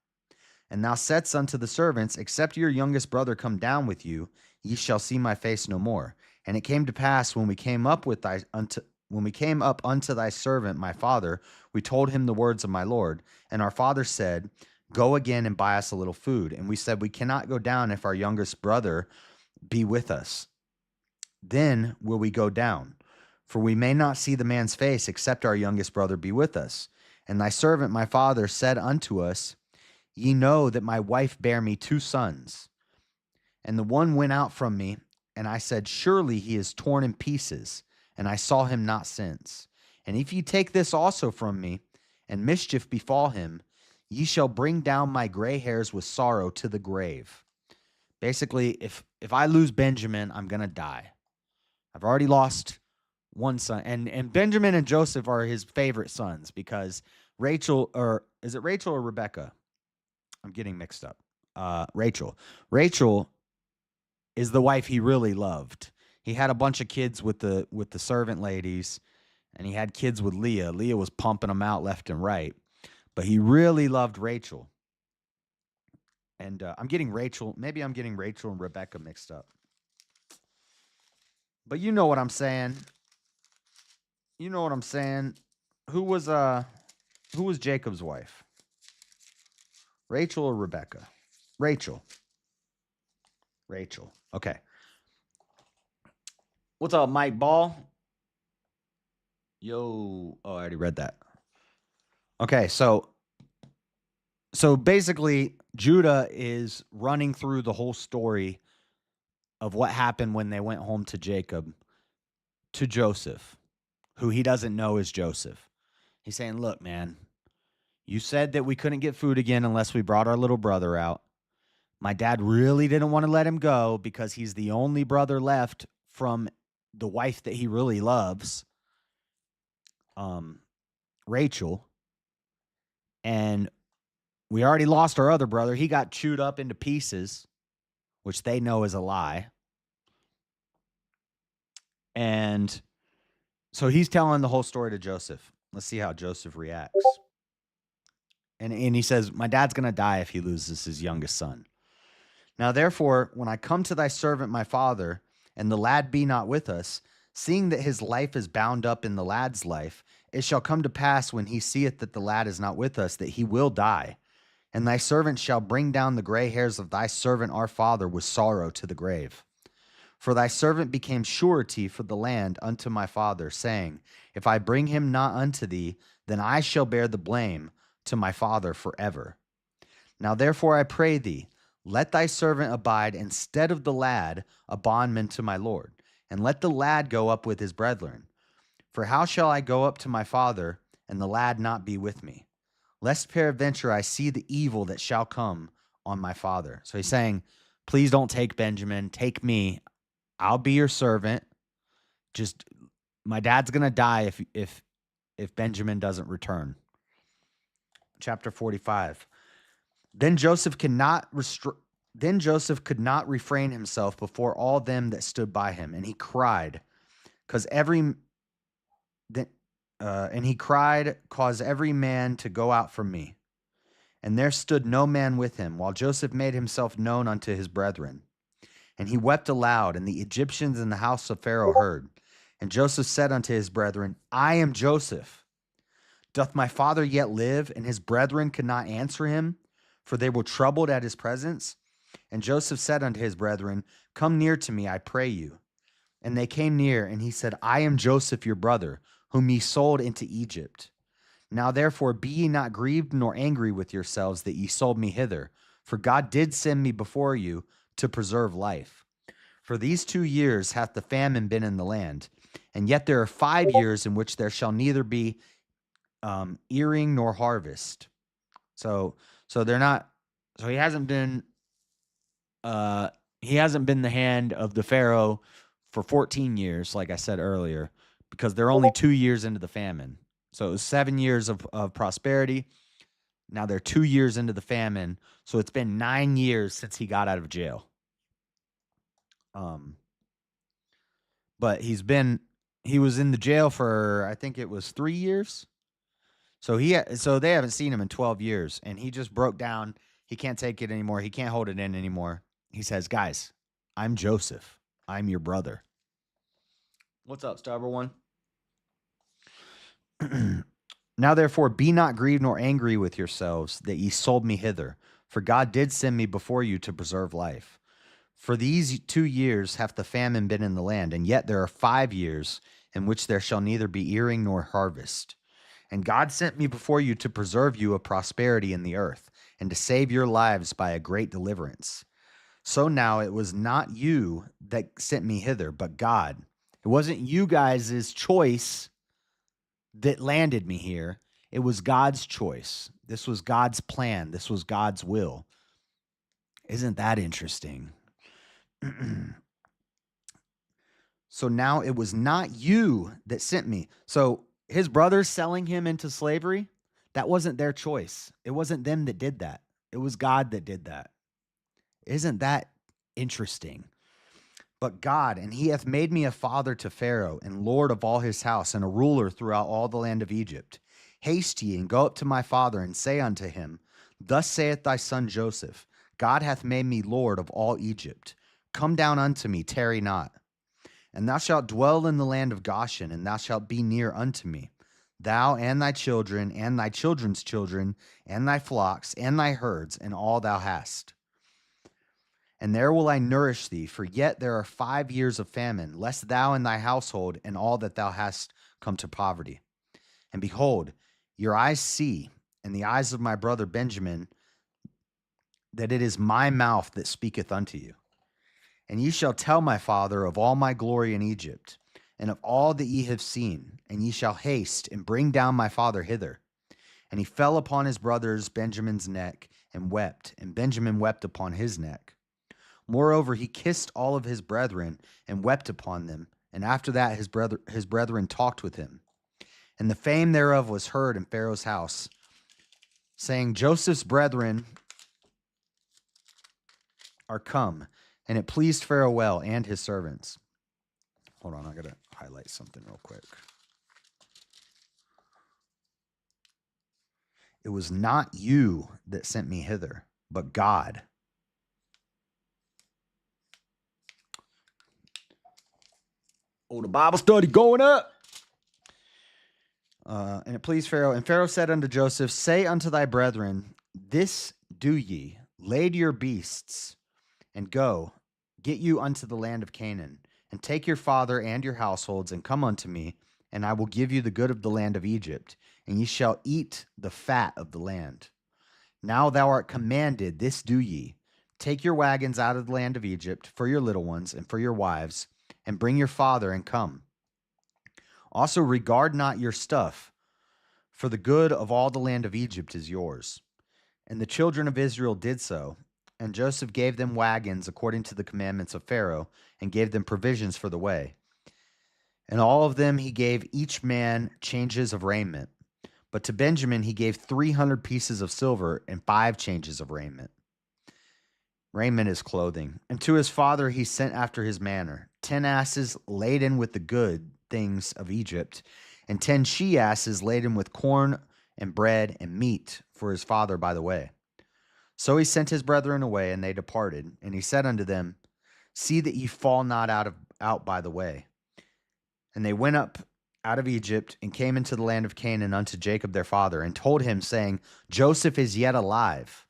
And thou saidst unto the servants, except your youngest brother come down with you, ye shall see my face no more. And it came to pass when we came up unto thy servant my father, we told him the words of my Lord. And our father said, go again and buy us a little food. And we said, we cannot go down if our youngest brother be with us. Then will we go down, for we may not see the man's face except our youngest brother be with us. And thy servant my father said unto us, ye know that my wife bare me two sons. And the one went out from me, and I said, surely he is torn in pieces, and I saw him not since. And if ye take this also from me, and mischief befall him, ye shall bring down my gray hairs with sorrow to the grave. Basically, if I lose Benjamin, I'm going to die. I've already lost one son. And Benjamin and Joseph are his favorite sons because Rachel, or is it Rachel or Rebecca? I'm getting mixed up. Rachel. Rachel is the wife he really loved. He had a bunch of kids with the servant ladies, and he had kids with Leah. Leah was pumping them out left and right, but he really loved Rachel. And I'm getting Rachel. Maybe I'm getting Rachel and Rebecca mixed up. But you know what I'm saying. You know what I'm saying. Who was Jacob's wife? Rachel or Rebecca? Rachel. Rachel. Okay. What's up, Mike Ball? Yo. Oh, I already read that. Okay, so basically Judah is running through the whole story of what happened when they went home to Jacob, to Joseph, who he doesn't know is Joseph. He's saying, "Look, man, you said that we couldn't get food again unless we brought our little brother out. My dad really didn't want to let him go because he's the only brother left from the wife that he really loves, Rachel. And we already lost our other brother. He got chewed up into pieces, which they know is a lie. And so he's telling the whole story to Joseph. Let's see how Joseph reacts. And he says, my dad's going to die if he loses his youngest son. Now, therefore, when I come to thy servant my father, and the lad be not with us, seeing that his life is bound up in the lad's life, it shall come to pass when he seeth that the lad is not with us, that he will die. And thy servant shall bring down the gray hairs of thy servant our father with sorrow to the grave. For thy servant became surety for the land unto my father, saying, if I bring him not unto thee, then I shall bear the blame to my father forever. Now therefore I pray thee, let thy servant abide instead of the lad, a bondman to my Lord, and let the lad go up with his brethren. For how shall I go up to my father, and the lad not be with me? Lest peradventure I see the evil that shall come on my father. So he's saying, please don't take Benjamin, take me. I'll be your servant. Just, my dad's going to die if Benjamin doesn't return. Chapter 45. Then Joseph could not refrain himself before all them that stood by him, and he cried, cause every man to go out from me. And there stood no man with him, while Joseph made himself known unto his brethren. And he wept aloud, and the Egyptians in the house of Pharaoh heard. And Joseph said unto his brethren, I am Joseph. Doth my father yet live? And his brethren could not answer him, for they were troubled at his presence. And Joseph said unto his brethren, come near to me, I pray you. And they came near, and he said, I am Joseph your brother, whom ye sold into Egypt. Now therefore be ye not grieved nor angry with yourselves that ye sold me hither, for God did send me before you to preserve life. For these 2 years hath the famine been in the land, and yet there are 5 years in which there shall neither be earing nor harvest. So they're not. So he hasn't been the hand of the Pharaoh for 14 years, like I said earlier, because they're only 2 years into the famine. So it was 7 years of prosperity. Now they're 2 years into the famine. So it's been 9 years since he got out of jail. But he was in the jail for, I think it was 3 years. So they haven't seen him in 12 years, and he just broke down. He can't take it anymore. He can't hold it in anymore. He says, guys, I'm Joseph. I'm your brother. What's up, Starber One? Now therefore be not grieved nor angry with yourselves that ye sold me hither, for God did send me before you to preserve life. For these 2 years hath the famine been in the land, and yet there are 5 years in which there shall neither be earing nor harvest. And God sent me before you to preserve you a prosperity in the earth, and to save your lives by a great deliverance. So now it was not you that sent me hither, but God. It wasn't you guys' choice that landed me here. It was God's choice. This was God's plan. This was God's will. Isn't that interesting? So now it was not you that sent me. So his brother's selling him into slavery. That wasn't their choice. It wasn't them that did that. It was God that did that. Isn't that interesting? But God, and he hath made me a father to Pharaoh, and lord of all his house, and a ruler throughout all the land of Egypt. Haste ye, and go up to my father, and say unto him, Thus saith thy son Joseph, God hath made me lord of all Egypt. Come down unto me, tarry not. And thou shalt dwell in the land of Goshen, and thou shalt be near unto me, thou and thy children, and thy children's children, and thy flocks, and thy herds, and all thou hast. And there will I nourish thee, for yet there are 5 years of famine, lest thou and thy household and all that thou hast come to poverty. And behold, your eyes see, and the eyes of my brother Benjamin, that it is my mouth that speaketh unto you. And ye shall tell my father of all my glory in Egypt, and of all that ye have seen, and ye shall haste and bring down my father hither. And he fell upon his brother's Benjamin's neck and wept, and Benjamin wept upon his neck. Moreover, he kissed all of his brethren and wept upon them. And after that, his brethren talked with him. And the fame thereof was heard in Pharaoh's house, saying, Joseph's brethren are come. And it pleased Pharaoh well and his servants. Hold on, I got to highlight something real quick. It was not you that sent me hither, but God. Oh, the Bible study going up. And it pleased Pharaoh. And Pharaoh said unto Joseph, Say unto thy brethren, This do ye, lade your beasts, and go, get you unto the land of Canaan, and take your father and your households, and come unto me, and I will give you the good of the land of Egypt, and ye shall eat the fat of the land. Now thou art commanded, this do ye, take your wagons out of the land of Egypt for your little ones and for your wives, and bring your father and come. Also regard not your stuff, for the good of all the land of Egypt is yours. And the children of Israel did so, and Joseph gave them wagons according to the commandments of Pharaoh, and gave them provisions for the way. And all of them he gave each man changes of raiment. But to Benjamin he gave 300 pieces of silver and 5 changes of raiment. Raiment is clothing. And to his father he sent after his manner 10 asses laden with the good things of Egypt, and 10 she-asses laden with corn and bread and meat for his father by the way. So he sent his brethren away, and they departed. And he said unto them, See that ye fall not out by the way. And they went up out of Egypt, and came into the land of Canaan unto Jacob their father, and told him, saying, Joseph is yet alive,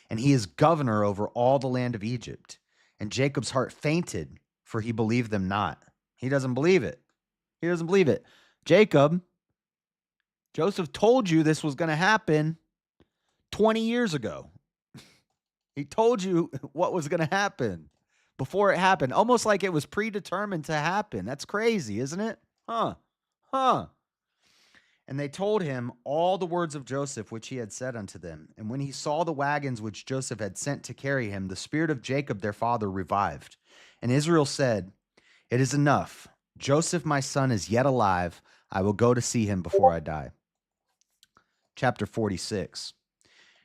and he is governor over all the land of Egypt. And Jacob's heart fainted, for he believed them not. He doesn't believe it. He doesn't believe it. Joseph told you this was going to happen 20 years ago. He told you what was going to happen before it happened, almost like it was predetermined to happen. That's crazy, isn't it? Huh. And they told him all the words of Joseph, which he had said unto them. And when he saw the wagons which Joseph had sent to carry him, the spirit of Jacob their father revived. And Israel said, It is enough. Joseph my son is yet alive. I will go to see him before I die. Chapter 46.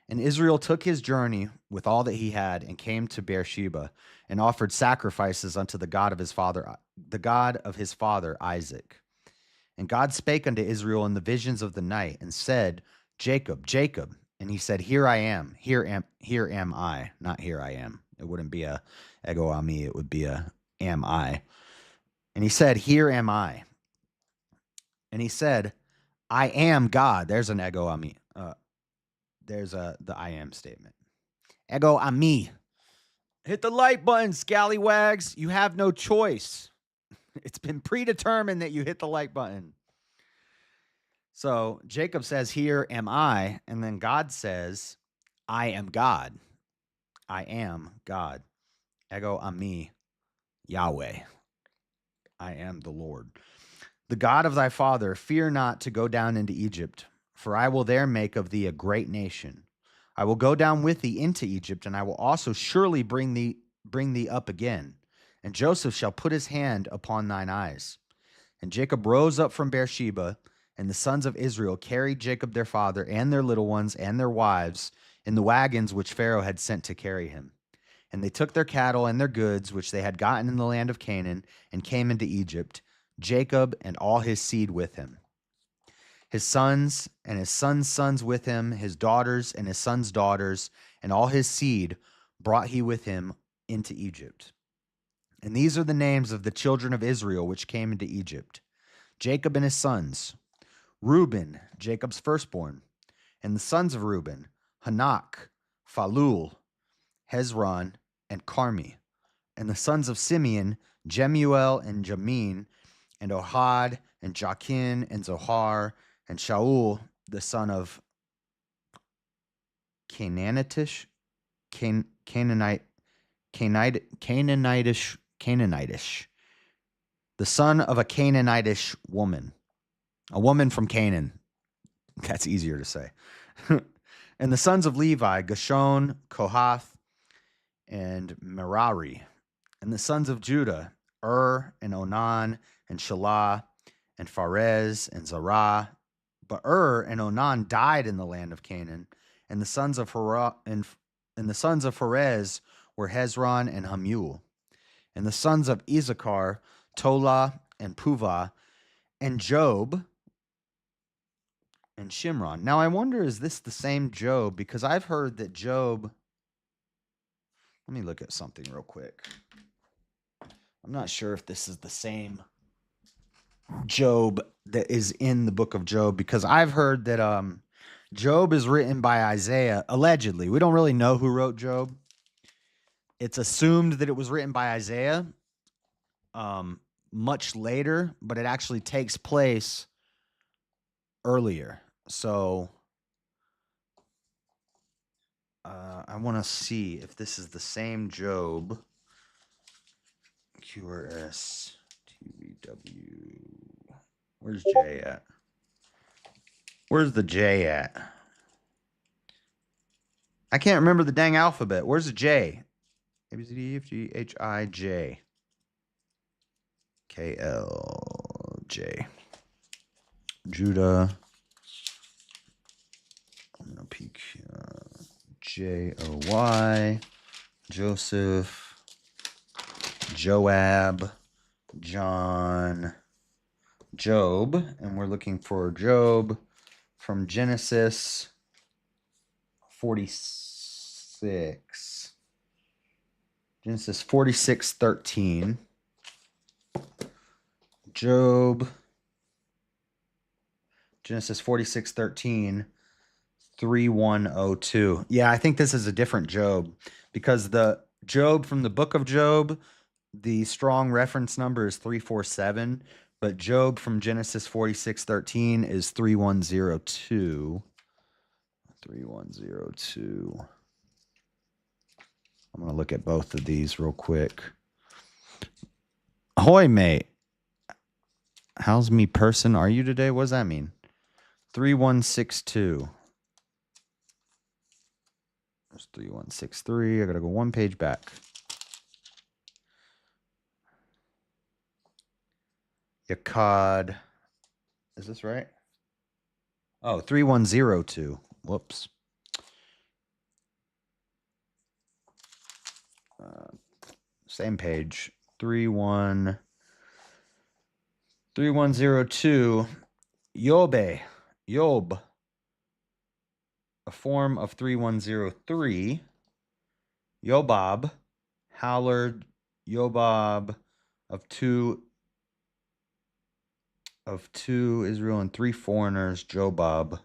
And Israel took his journey with all that he had, and came to Beersheba, and offered sacrifices unto the God of his father Isaac. And God spake unto Israel in the visions of the night, and said, Jacob, Jacob. And he said, Here I am, here am I. Not here I am. It wouldn't be a ego ami, it would be a am I. And he said, Here am I. And he said, I am God. There's an ego ami. There's the I am statement. Ego ami. Hit the like button, scallywags. You have no choice. It's been predetermined that you hit the like button. So Jacob says, Here am I. And then God says, I am God. I am God. Ego ami, Yahweh. I am the Lord. The God of thy father, fear not to go down into Egypt, for I will there make of thee a great nation. I will go down with thee into Egypt, and I will also surely bring thee up again. And Joseph shall put his hand upon thine eyes. And Jacob rose up from Beersheba, And the sons of Israel carried Jacob their father and their little ones and their wives in the wagons which Pharaoh had sent to carry him. And they took their cattle and their goods which they had gotten in the land of Canaan and came into Egypt, Jacob and all his seed with him. His sons and his sons' sons with him, his daughters and his sons' daughters, and all his seed brought he with him into Egypt. And these are the names of the children of Israel which came into Egypt: Jacob and his sons, Reuben, Jacob's firstborn, and the sons of Reuben, Hanak, Phalul, Hezron, and Carmi, and the sons of Simeon, Jemuel and Jamin, and Ohad, and Jachin, and Zohar, and Shaul, the son of Canaanitish, Canaanitish, the son of a Canaanitish woman, a woman from Canaan. That's easier to say. And the sons of Levi, Gershon, Kohath, and Merari. And the sons of Judah, and Onan, and Shelah, and Pharez, and Zerah. But and Onan died in the land of Canaan. And the sons of and the sons of Pharez were Hezron and Hamul. And the sons of Issachar, Tola, and Puvah, and Job, and Shimron. Now I wonder, is this the same Job? Because I've heard that Job... Let me look at something real quick. I'm not sure if this is the same Job that is in the book of Job, because I've heard that Job is written by Isaiah, allegedly. We don't really know who wrote Job. It's assumed that it was written by Isaiah much later, but it actually takes place earlier. So I want to see if this is the same Job. QRS TVW. Where's J at? Where's the J at? I can't remember the dang alphabet. Where's the J? A, B, C, D, E, F, G, H, I, J. K, L, J. Judah. P, Q, J, O, Y. Joseph. Joab. John. Job. And we're looking for Job from Genesis 46. Genesis 46:13. Job. Genesis 46:13. 3102. Yeah, I think this is a different Job, because the Job from the book of Job, the strong reference number is 347, but Job from Genesis 46:13 is 3102. 3102. I'm going to look at both of these real quick. Ahoy, mate. How's me person are you today? What does that mean? 3162. There's 3163. I got to go one page back. Yakad. Is this right? Oh, 3102. Whoops. Same page. 3102. Yobe. Yob. A form of 3103. Yobab. Hallard. Yobab. Of two Israel and three foreigners. Jobab.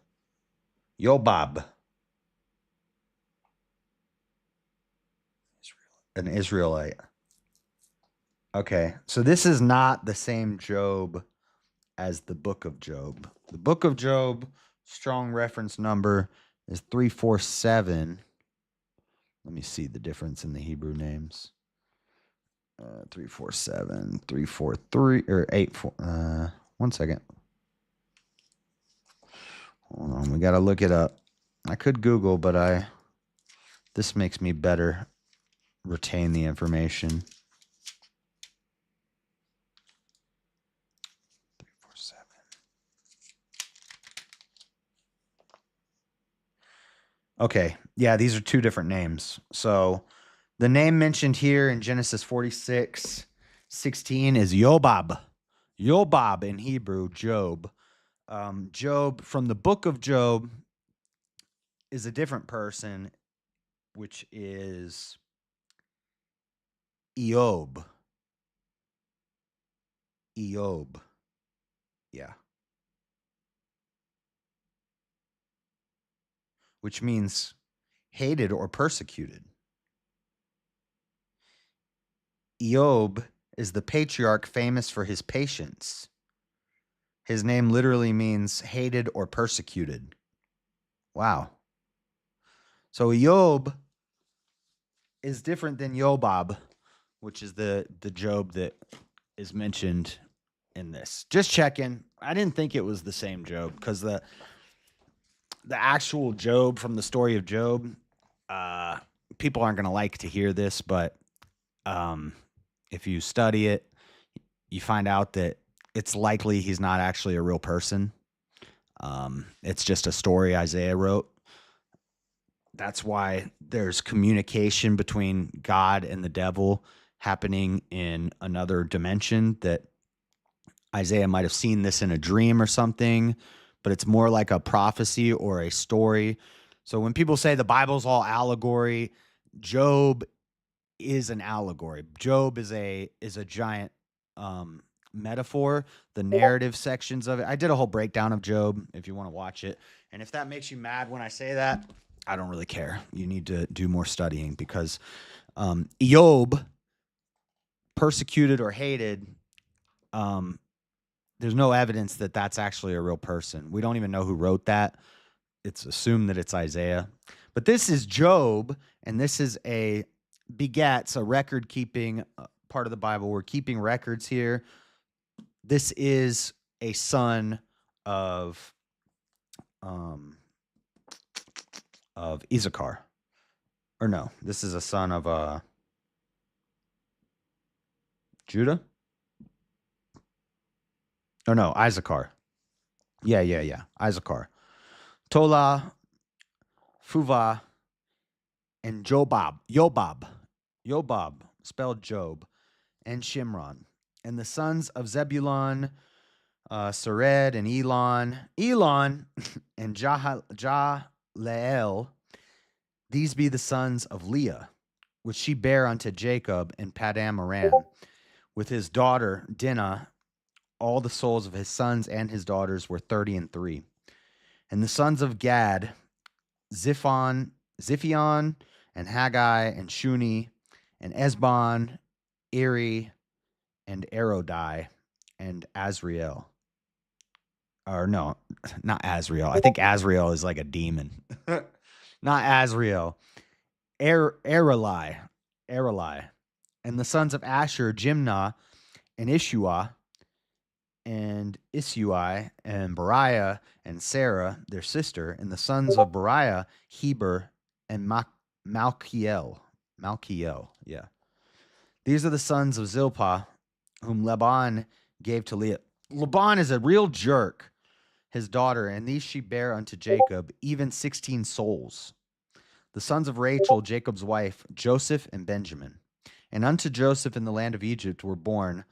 Yobab. An Israelite. Okay, so this is not the same Job as the book of Job. The book of Job, strong reference number is 347. Let me see the difference in the Hebrew names. 347, 343, or 84. One second. Hold on, we got to look it up. I could Google, but this makes me better retain the information. 347. Okay. Yeah, these are two different names. So the name mentioned here in Genesis 46:16 is Yobab. Yobab in Hebrew, Job. Job from the book of Job is a different person, which is Eob. Eob. Yeah. Which means hated or persecuted. Eob is the patriarch famous for his patience. His name literally means hated or persecuted. Wow. So Eob is different than Yobab, which is the Job that is mentioned in this. Just checking. I didn't think it was the same Job because the actual Job from the story of Job, uh, people aren't going to like to hear this, but um, if you study it, you find out that it's likely he's not actually a real person. It's just a story Isaiah wrote. That's why there's communication between God and the devil happening in another dimension that Isaiah might have seen this in a dream or something, but it's more like a prophecy or a story. So when people say the Bible's all allegory, Job is an allegory. Job is a giant metaphor. The narrative sections of it. I did a whole breakdown of Job if you want to watch it. And if that makes you mad when I say that, I don't really care. You need to do more studying because Job, persecuted or hated, um, there's no evidence that that's actually a real person. We don't even know who wrote that. It's assumed that it's Isaiah. But this is Job, and this is a begats, a record keeping part of the Bible. We're keeping records here. This is a son of Issachar. Or no, this is a son of Judah? Or no, Issachar. Yeah. Issachar. Tola, Fuva, and Yobab, spelled Job, and Shimron. And the sons of Zebulun, Sered, and Elon, and Jahleel, these be the sons of Leah, which she bare unto Jacob in Padam Aram, with his daughter Dinah. All the souls of his sons and his daughters were 33. And the sons of Gad, Ziphion, and Haggai, and Shuni, and Esbon, Eri, and Arodai, and Azriel. Or no, not Azriel. I think Azriel is like a demon. Not Azriel. Aralai. And the sons of Asher, Jimnah, and Ishua, and Isui, and Beriah, and Sarah, their sister, and the sons of Beriah, Heber, and Malkiel. Yeah. These are the sons of Zilpah, whom Laban gave to Leah. Laban is a real jerk, his daughter, and these she bare unto Jacob, even 16 souls. The sons of Rachel, Jacob's wife, Joseph and Benjamin. And unto Joseph in the land of Egypt were born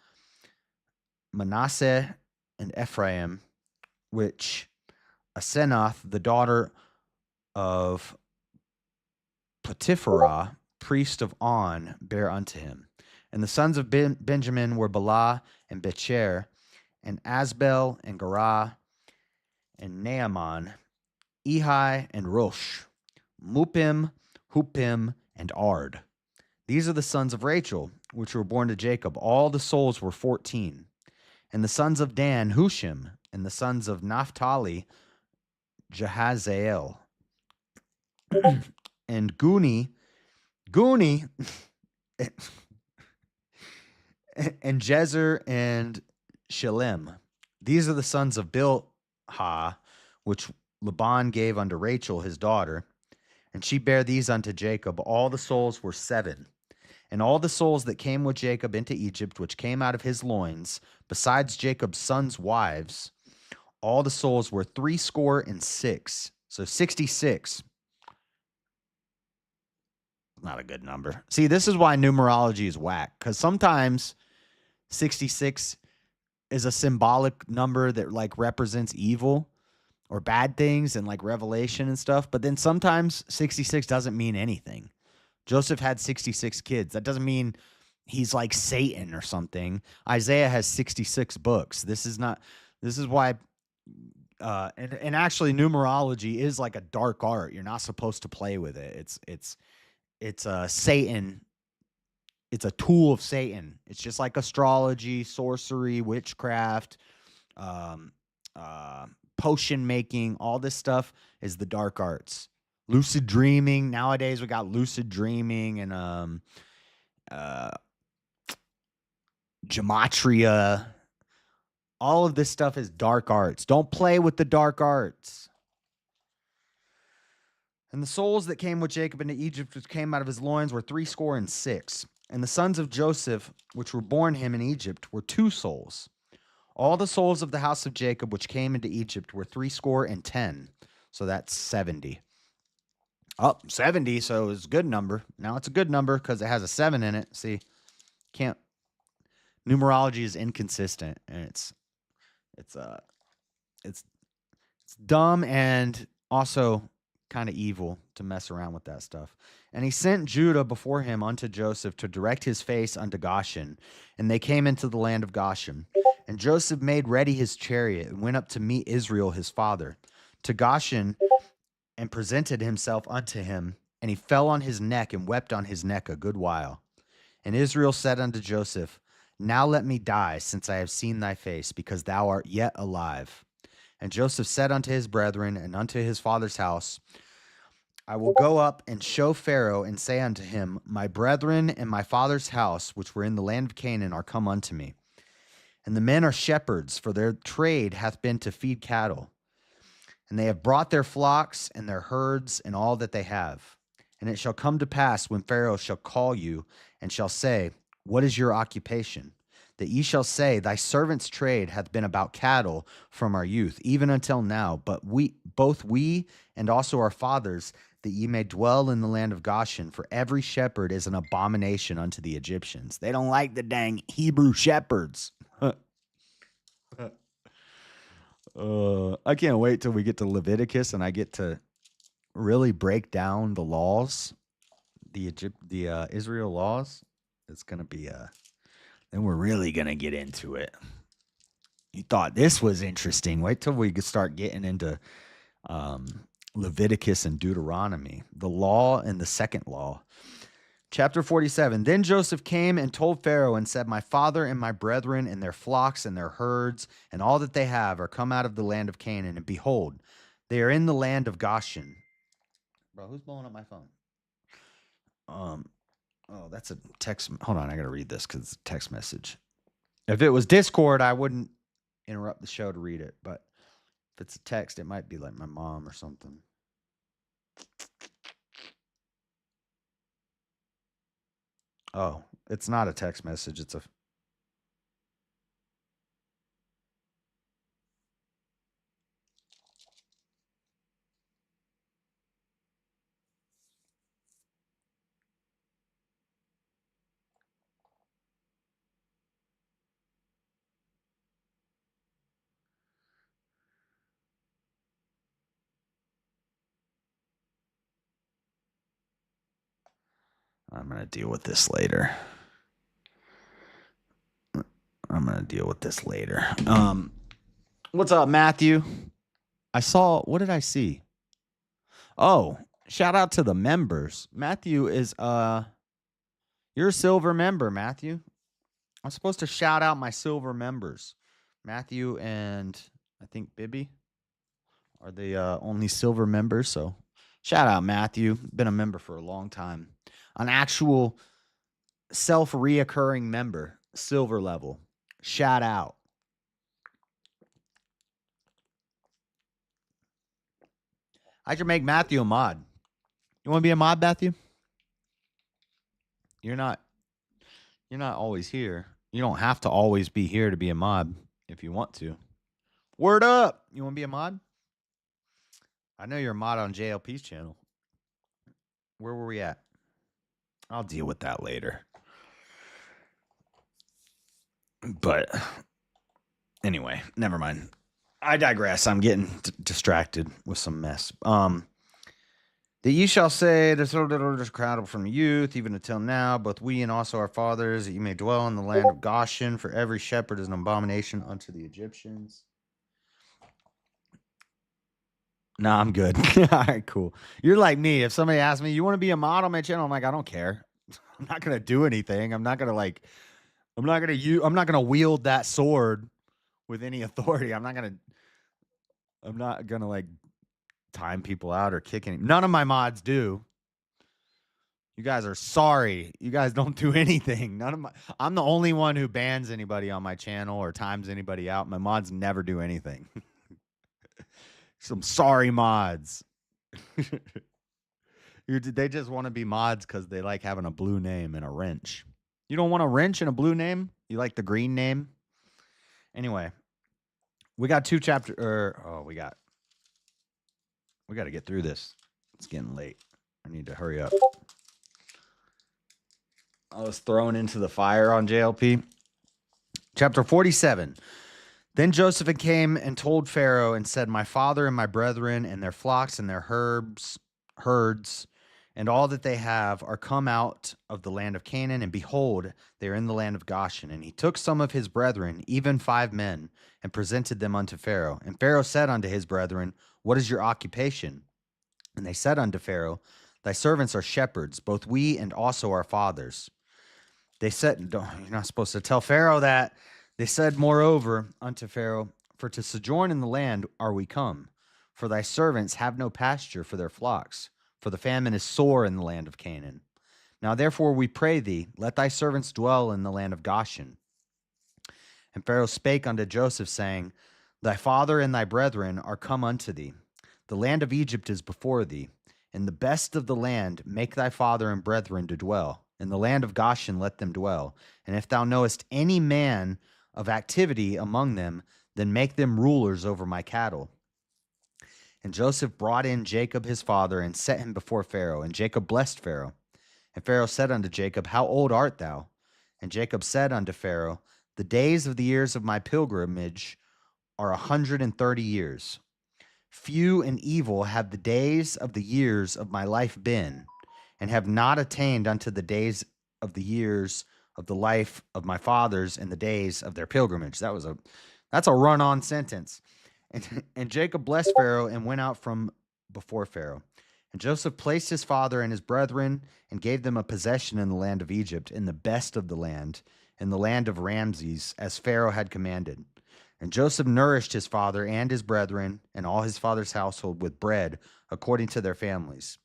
Manasseh and Ephraim, which Asenath, the daughter of Potipharah, priest of On, bare unto him. And the sons of Benjamin were Bela and Becher, and Asbel and Gerah, and Naaman, Ehi and Rosh, Mupim, Hupim, and Ard. These are the sons of Rachel, which were born to Jacob. All the souls were 14. And the sons of Dan, Hushim, and the sons of Naphtali, Jahaziel. And Guni, and Jezer and Shalem. These are the sons of Bilhah, which Laban gave unto Rachel his daughter, and she bare these unto Jacob. All the souls were 7. And all the souls that came with Jacob into Egypt, which came out of his loins, besides Jacob's sons' wives, all the souls were 66. So 66. Not a good number. See, this is why numerology is whack, because sometimes 66 is a symbolic number that like represents evil or bad things and like revelation and stuff. But then sometimes 66 doesn't mean anything. Joseph had 66 kids. That doesn't mean he's like Satan or something. Isaiah has 66 books. This is why and actually numerology is like a dark art. You're not supposed to play with it. It's Satan. It's a tool of Satan. It's just like astrology, sorcery, witchcraft, um, potion making. All this stuff is the dark arts. Lucid dreaming. Nowadays we got lucid dreaming and gematria. All of this stuff is dark arts. Don't play with the dark arts. And the souls that came with Jacob into Egypt, which came out of his loins, were 66. And the sons of Joseph, which were born him in Egypt, were 2 souls. All the souls of the house of Jacob, which came into Egypt, were 70. So that's 70. Oh, 70. So it's a good number. Now it's a good number because it has a 7 in it. See, numerology is inconsistent, and it's dumb and also kind of evil to mess around with that stuff. And he sent Judah before him unto Joseph to direct his face unto Goshen. And they came into the land of Goshen. And Joseph made ready his chariot and went up to meet Israel his father to Goshen and presented himself unto him. And he fell on his neck and wept on his neck a good while. And Israel said unto Joseph, Now let me die, since I have seen thy face, because thou art yet alive. And Joseph said unto his brethren and unto his father's house, I will go up and show Pharaoh and say unto him, My brethren and my father's house, which were in the land of Canaan, are come unto me. And the men are shepherds, for their trade hath been to feed cattle. And they have brought their flocks and their herds and all that they have. And it shall come to pass when Pharaoh shall call you and shall say, What is your occupation? That ye shall say, Thy servant's trade hath been about cattle from our youth, even until now. But both we and also our fathers, that ye may dwell in the land of Goshen, for every shepherd is an abomination unto the Egyptians. They don't like the dang Hebrew shepherds. I can't wait till we get to Leviticus and I get to really break down the laws, the Israel laws. It's gonna be then we're really gonna get into it. You thought this was interesting. Wait till we start getting into Leviticus and Deuteronomy, the law and the second law. Chapter 47. Then Joseph came and told Pharaoh and said, My father and my brethren and their flocks and their herds and all that they have are come out of the land of Canaan. And behold, they are in the land of Goshen. Bro, who's blowing up my phone? Oh, that's a text. Hold on, I got to read this because it's a text message. If it was Discord, I wouldn't interrupt the show to read it. But if it's a text, it might be like my mom or something. Oh, it's not a text message. It's a... I'm going to deal with this later. What's up, Matthew? I saw, what did I see? Oh, shout out to the members. Matthew is, you're a silver member, Matthew. I'm supposed to shout out my silver members. Matthew and I think Bibby are the only silver members. So shout out, Matthew. Been a member for a long time. An actual self-reoccurring member, silver level. Shout out. I should make Matthew a mod. You want to be a mod, Matthew? You're not always here. You don't have to always be here to be a mod if you want to. Word up. You want to be a mod? I know you're a mod on JLP's channel. Where were we at? I'll deal with that later. But anyway, never mind. I digress. I'm getting distracted with some mess. That ye shall say, the so little is crowded from youth, even until now, both we and also our fathers, that you may dwell in the land of Goshen, for every shepherd is an abomination unto the Egyptians. Nah, I'm good. All right, cool. You're like me. If somebody asks me, you want to be a mod on my channel? I'm like, I don't care. I'm not gonna do anything. I'm not gonna wield that sword with any authority. I'm not gonna like time people out or kick any. None of my mods do. You guys are sorry. You guys don't do anything. I'm the only one who bans anybody on my channel or times anybody out. My mods never do anything. Some sorry mods. They just want to be mods because they like having a blue name and a wrench. You don't want a wrench and a blue name? You like the green name? Anyway, we got we got to get through this. It's getting late. I need to hurry up. I was thrown into the fire on JLP. Chapter 47. Then Joseph came and told Pharaoh and said, my father and my brethren and their flocks and their herds, and all that they have are come out of the land of Canaan, and behold, they are in the land of Goshen. And he took some of his brethren, even 5 men, and presented them unto Pharaoh. And Pharaoh said unto his brethren, what is your occupation? And they said unto Pharaoh, thy servants are shepherds, both we and also our fathers. They said, you're not supposed to tell Pharaoh that. They said, moreover, unto Pharaoh, for to sojourn in the land are we come, for thy servants have no pasture for their flocks, for the famine is sore in the land of Canaan. Now therefore we pray thee, let thy servants dwell in the land of Goshen. And Pharaoh spake unto Joseph, saying, thy father and thy brethren are come unto thee. The land of Egypt is before thee. In the best of the land make thy father and brethren to dwell. In the land of Goshen let them dwell. And if thou knowest any man of activity among them, then make them rulers over my cattle. And Joseph brought in Jacob his father and set him before Pharaoh. And Jacob blessed Pharaoh. And Pharaoh said unto Jacob, how old art thou? And Jacob said unto Pharaoh, the days of the years of my pilgrimage are 130 years. Few and evil have the days of the years of my life been, and have not attained unto the days of the years of the life of my fathers in the days of their pilgrimage. That's a run-on sentence. And Jacob blessed Pharaoh and went out from before Pharaoh. And Joseph placed his father and his brethren and gave them a possession in the land of Egypt, in the best of the land, in the land of Ramses, as Pharaoh had commanded. And Joseph nourished his father and his brethren and all his father's household with bread according to their families.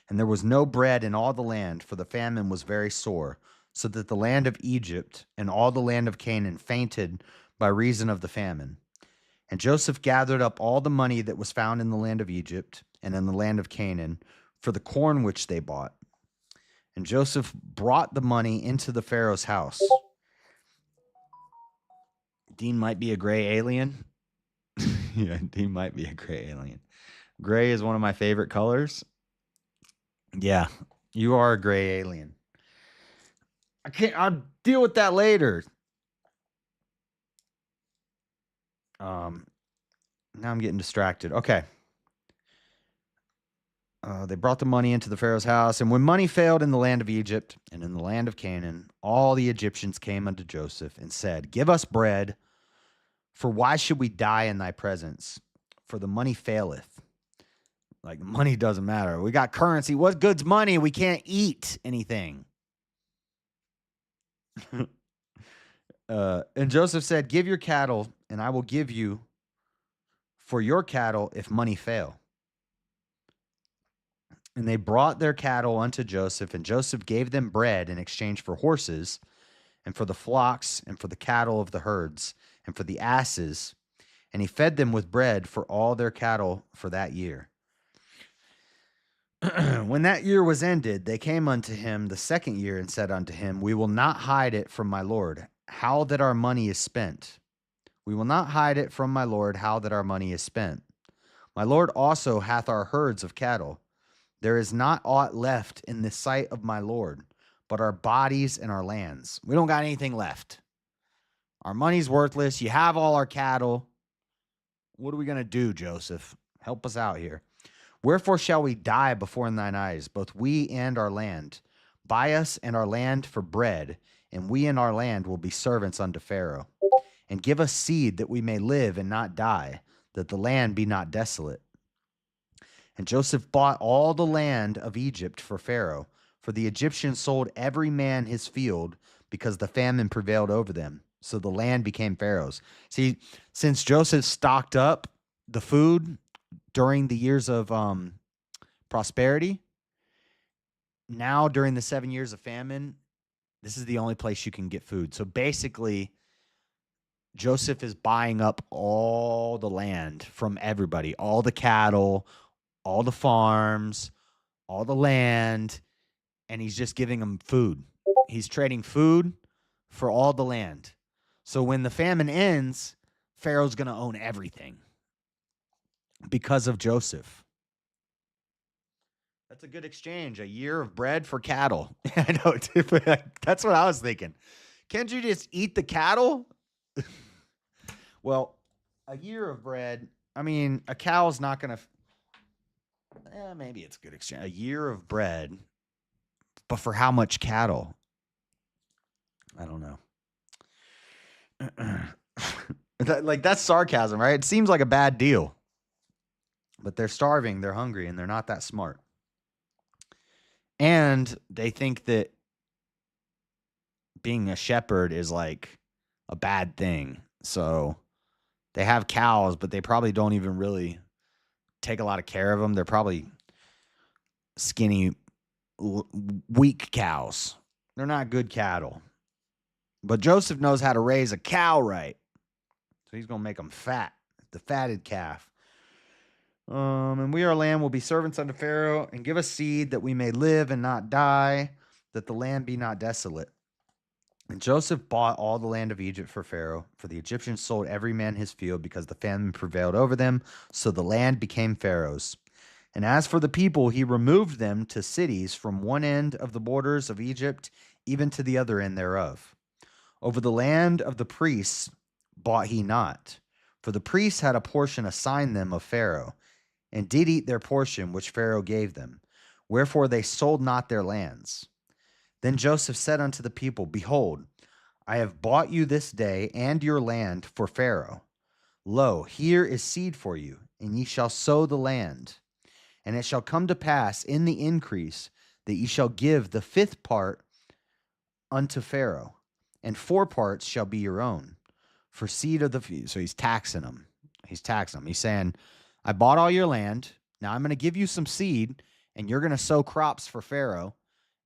And there was no bread in all the land, for the famine was very sore, so that the land of Egypt and all the land of Canaan fainted by reason of the famine. And Joseph gathered up all the money that was found in the land of Egypt and in the land of Canaan for the corn which they bought. And Joseph brought the money into the Pharaoh's house. Dean might be a gray alien. Yeah, Dean might be a gray alien. Gray is one of my favorite colors. Yeah, you are a gray alien. I'll deal with that later. Now I'm getting distracted. Okay. They brought the money into the Pharaoh's house, and when money failed in the land of Egypt and in the land of Canaan, all the Egyptians came unto Joseph and said, give us bread, for why should we die in thy presence? For the money faileth. Like, money doesn't matter. We got currency. What good's money? We can't eat anything. And Joseph said, give your cattle, and I will give you for your cattle if money fail. And they brought their cattle unto Joseph, and Joseph gave them bread in exchange for horses, and for the flocks, and for the cattle of the herds, and for the asses. And he fed them with bread for all their cattle for that year. When that year was ended, they came unto him the second year and said unto him, we will not hide it from my lord, how that our money is spent. We will not hide it from my lord, how that our money is spent. My lord also hath our herds of cattle. There is not aught left in the sight of my Lord, but our bodies and our lands. We don't got anything left. Our money's worthless. You have all our cattle. What are we going to do, Joseph? Help us out here. Wherefore shall we die before thine eyes, both we and our land? Buy us and our land for bread, and we and our land will be servants unto Pharaoh. And give us seed that we may live and not die, that the land be not desolate. And Joseph bought all the land of Egypt for Pharaoh, for the Egyptians sold every man his field, because the famine prevailed over them. So the land became Pharaoh's. See, since Joseph stocked up the food during the years of prosperity, now during the 7 years of famine, this is the only place you can get food. So basically, Joseph is buying up all the land from everybody, all the cattle, all the farms, all the land, and he's just giving them food. He's trading food for all the land. So when the famine ends, Pharaoh's going to own everything because of Joseph. That's a good exchange. A year of bread for cattle. I know. That's what I was thinking. Can't you just eat the cattle? Well, a year of bread. I mean, a cow's not going to. Maybe it's a good exchange. A year of bread, but for how much cattle? I don't know. That's sarcasm, right? It seems like a bad deal. But they're starving, they're hungry, and they're not that smart. And they think that being a shepherd is like a bad thing. So they have cows, but they probably don't even really take a lot of care of them. They're probably skinny, weak cows. They're not good cattle. But Joseph knows how to raise a cow right. So he's going to make them fat, the fatted calf. And we, our land, will be servants unto Pharaoh, and give us seed that we may live and not die, that the land be not desolate. And Joseph bought all the land of Egypt for Pharaoh, for the Egyptians sold every man his field, because the famine prevailed over them. So the land became Pharaoh's. And as for the people, he removed them to cities from one end of the borders of Egypt, even to the other end thereof. Over the land of the priests bought he not, for the priests had a portion assigned them of Pharaoh, and did eat their portion which Pharaoh gave them. Wherefore they sold not their lands. Then Joseph said unto the people, Behold, I have bought you this day and your land for Pharaoh. Lo, here is seed for you, and ye shall sow the land. And it shall come to pass in the increase that ye shall give the 5th part unto Pharaoh, and 4 parts shall be your own, for seed of the. So he's taxing them. He's saying, I bought all your land. Now I'm going to give you some seed, and you're going to sow crops for Pharaoh,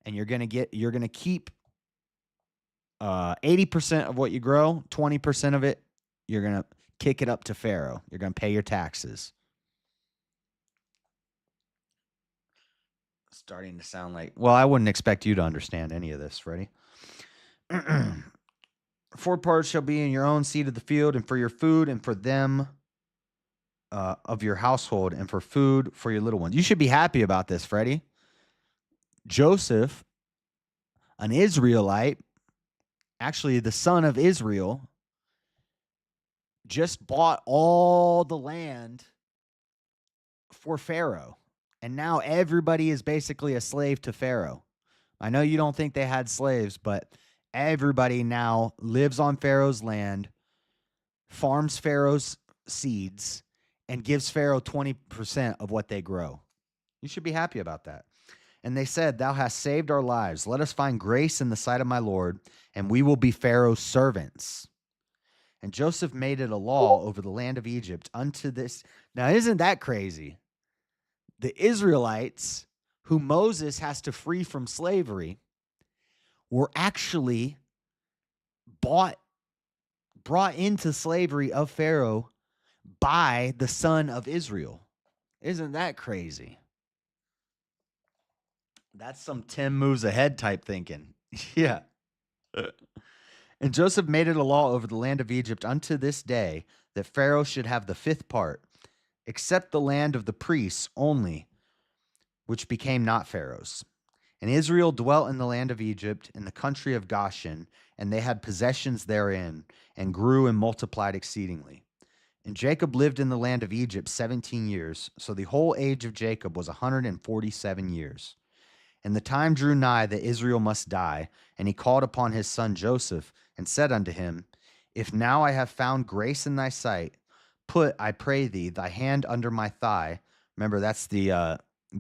and you're going to keep 80% of what you grow, 20% of it, you're going to kick it up to Pharaoh. You're going to pay your taxes. Starting to sound like, well, I wouldn't expect you to understand any of this, Freddie. 4 parts shall be in your own seed of the field, and for your food, and for them of your household, and for food for your little ones. You should be happy about this, Freddie. Joseph, an Israelite, actually the son of Israel, just bought all the land for Pharaoh. And now everybody is basically a slave to Pharaoh. I know you don't think they had slaves, but everybody now lives on Pharaoh's land, farms Pharaoh's seeds, and gives Pharaoh 20% of what they grow. You should be happy about that. And they said, Thou hast saved our lives. Let us find grace in the sight of my Lord, and we will be Pharaoh's servants. And Joseph made it a law over the land of Egypt unto this. Now, isn't that crazy? The Israelites, who Moses has to free from slavery, were actually brought into slavery of Pharaoh by the son of Israel. Isn't that crazy? That's some Tim moves ahead type thinking. Yeah. And Joseph made it a law over the land of Egypt unto this day that Pharaoh should have the 5th part, except the land of the priests only, which became not Pharaoh's. And Israel dwelt in the land of Egypt, in the country of Goshen, and they had possessions therein, and grew and multiplied exceedingly. And Jacob lived in the land of Egypt 17 years, so the whole age of Jacob was 147 years. And the time drew nigh that Israel must die, and he called upon his son Joseph, and said unto him, If now I have found grace in thy sight, put, I pray thee, thy hand under my thigh. Remember, that's the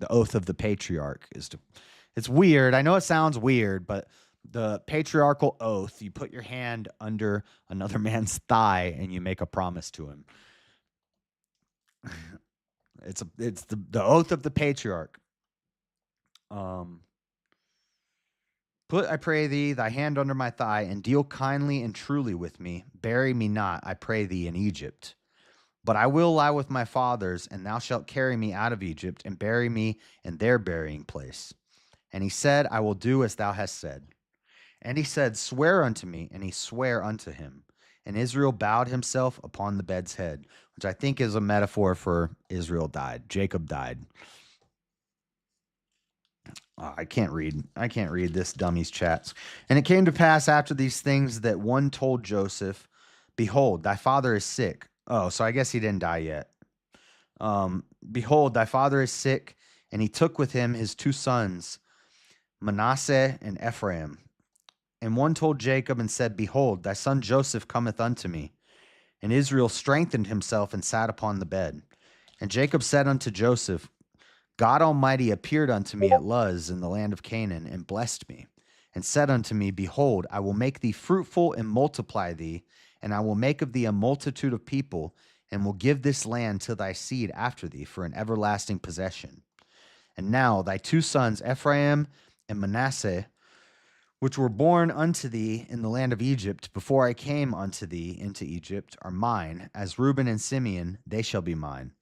oath of the patriarch. It's weird. I know it sounds weird, but the patriarchal oath, you put your hand under another man's thigh and you make a promise to him. It's the oath of the patriarch. Put, I pray thee, thy hand under my thigh, and deal kindly and truly with me. Bury me not, I pray thee, in Egypt. But I will lie with my fathers, and thou shalt carry me out of Egypt, and bury me in their burying place. And he said, I will do as thou hast said. And he said, Swear unto me. And he sware unto him. And Israel bowed himself upon the bed's head, which I think is a metaphor for Israel died. Jacob died. I can't read this dummy's chats. And it came to pass after these things that one told Joseph, Behold, thy father is sick. Oh, so I guess he didn't die yet. Behold, thy father is sick. And he took with him his two sons, Manasseh and Ephraim. And one told Jacob and said, Behold, thy son Joseph cometh unto me. And Israel strengthened himself and sat upon the bed. And Jacob said unto Joseph, God Almighty appeared unto me at Luz in the land of Canaan, and blessed me, and said unto me, Behold, I will make thee fruitful and multiply thee, and I will make of thee a multitude of people, and will give this land to thy seed after thee for an everlasting possession. And now thy two sons, Ephraim and Manasseh, which were born unto thee in the land of Egypt, before I came unto thee into Egypt, are mine. As Reuben and Simeon, they shall be mine.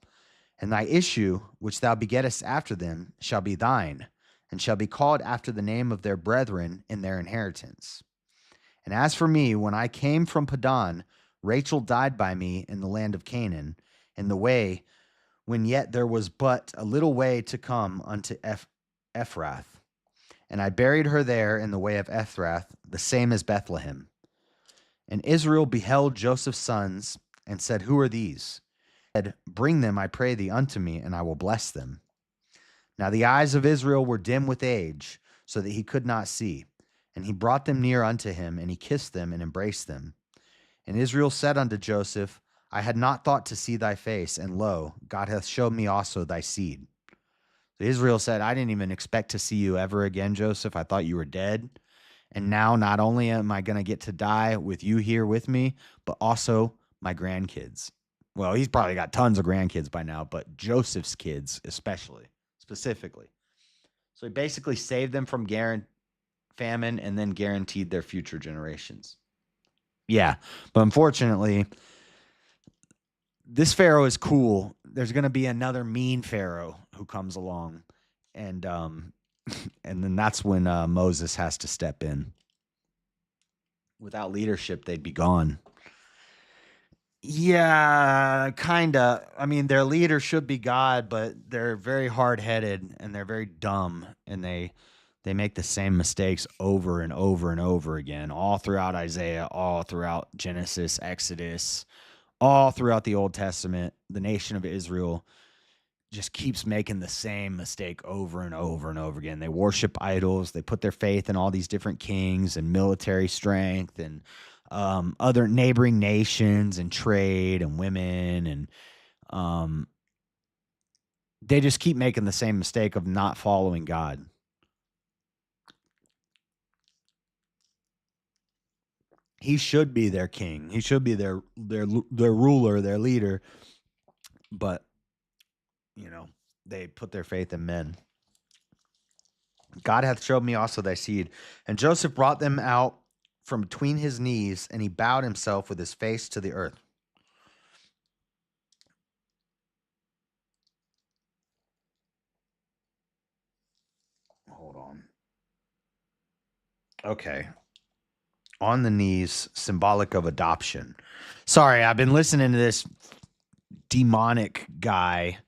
And thy issue, which thou begettest after them, shall be thine, and shall be called after the name of their brethren in their inheritance. And as for me, when I came from Padan, Rachel died by me in the land of Canaan, in the way, when yet there was but a little way to come unto Ephrath. And I buried her there in the way of Ephrath, the same as Bethlehem. And Israel beheld Joseph's sons, and said, Who are these? Said, Bring them, I pray thee, unto me, and I will bless them. Now the eyes of Israel were dim with age, so that he could not see. And he brought them near unto him, and he kissed them and embraced them. And Israel said unto Joseph, I had not thought to see thy face, and lo, God hath showed me also thy seed. So Israel said, I didn't even expect to see you ever again, Joseph. I thought you were dead. And now not only am I going to get to die with you here with me, but also my grandkids. Well, he's probably got tons of grandkids by now, but Joseph's kids specifically. So he basically saved them from famine and then guaranteed their future generations. Yeah, but unfortunately, this Pharaoh is cool. There's going to be another mean Pharaoh who comes along, and and then that's when Moses has to step in. Without leadership, they'd be gone. Yeah, kind of. I mean, their leader should be God, but they're very hard-headed and they're very dumb, and they make the same mistakes over and over and over again, all throughout Isaiah, all throughout Genesis, Exodus, all throughout the Old Testament. The nation of Israel just keeps making the same mistake over and over and over again. They worship idols. They put their faith in all these different kings and military strength and other neighboring nations and trade and women. And they just keep making the same mistake of not following God. He should be their king. He should be their ruler, their leader. But, they put their faith in men. God hath showed me also thy seed. And Joseph brought them out from between his knees, and he bowed himself with his face to the earth. Hold on. Okay. On the knees, symbolic of adoption. Sorry, I've been listening to this demonic guy,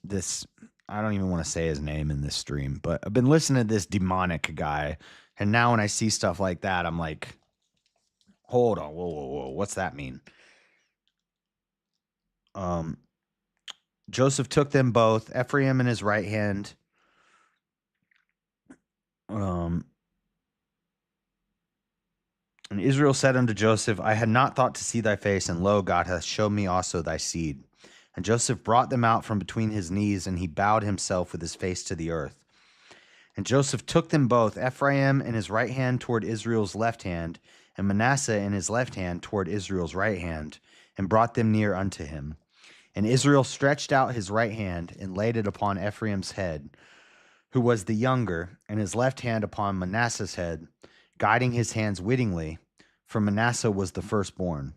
this I don't even want to say his name in this stream, but I've been listening to this demonic guy. And now when I see stuff like that, I'm like, hold on, whoa. What's that mean? Joseph took them both, Ephraim in his right hand. And Israel said unto Joseph, I had not thought to see thy face, and lo, God hath shown me also thy seed. And Joseph brought them out from between his knees, and he bowed himself with his face to the earth. And Joseph took them both, Ephraim in his right hand toward Israel's left hand, and Manasseh in his left hand toward Israel's right hand, and brought them near unto him. And Israel stretched out his right hand and laid it upon Ephraim's head, who was the younger, and his left hand upon Manasseh's head, guiding his hands wittingly, for Manasseh was the firstborn.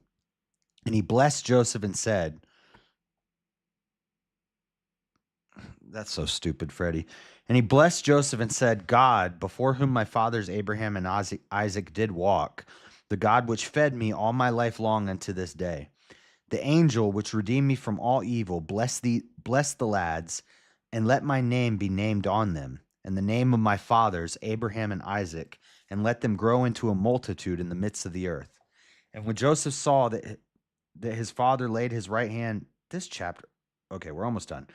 And he blessed Joseph and said, that's so stupid, Freddie. And he blessed Joseph and said, God, before whom my fathers Abraham and Isaac did walk, the God which fed me all my life long unto this day, the angel which redeemed me from all evil, bless the lads, and let my name be named on them, and the name of my fathers Abraham and Isaac, and let them grow into a multitude in the midst of the earth. And when Joseph saw that his father laid his right hand, this chapter, okay, we're almost done.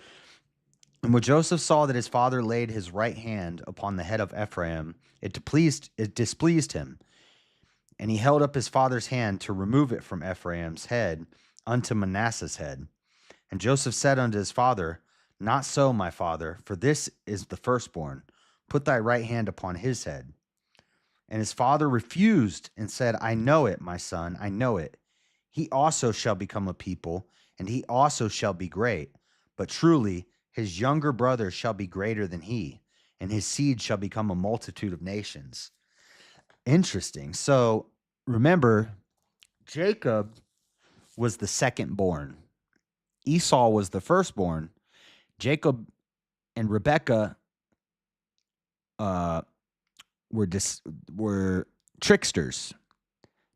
And when Joseph saw that his father laid his right hand upon the head of Ephraim, it displeased him. And he held up his father's hand to remove it from Ephraim's head unto Manasseh's head. And Joseph said unto his father, Not so, my father, for this is the firstborn. Put thy right hand upon his head. And his father refused and said, I know it, my son, I know it. He also shall become a people, and he also shall be great. But truly, his younger brother shall be greater than he, and his seed shall become a multitude of nations. Interesting. So remember, Jacob was the second born. Esau was the firstborn. Jacob and Rebekah were tricksters.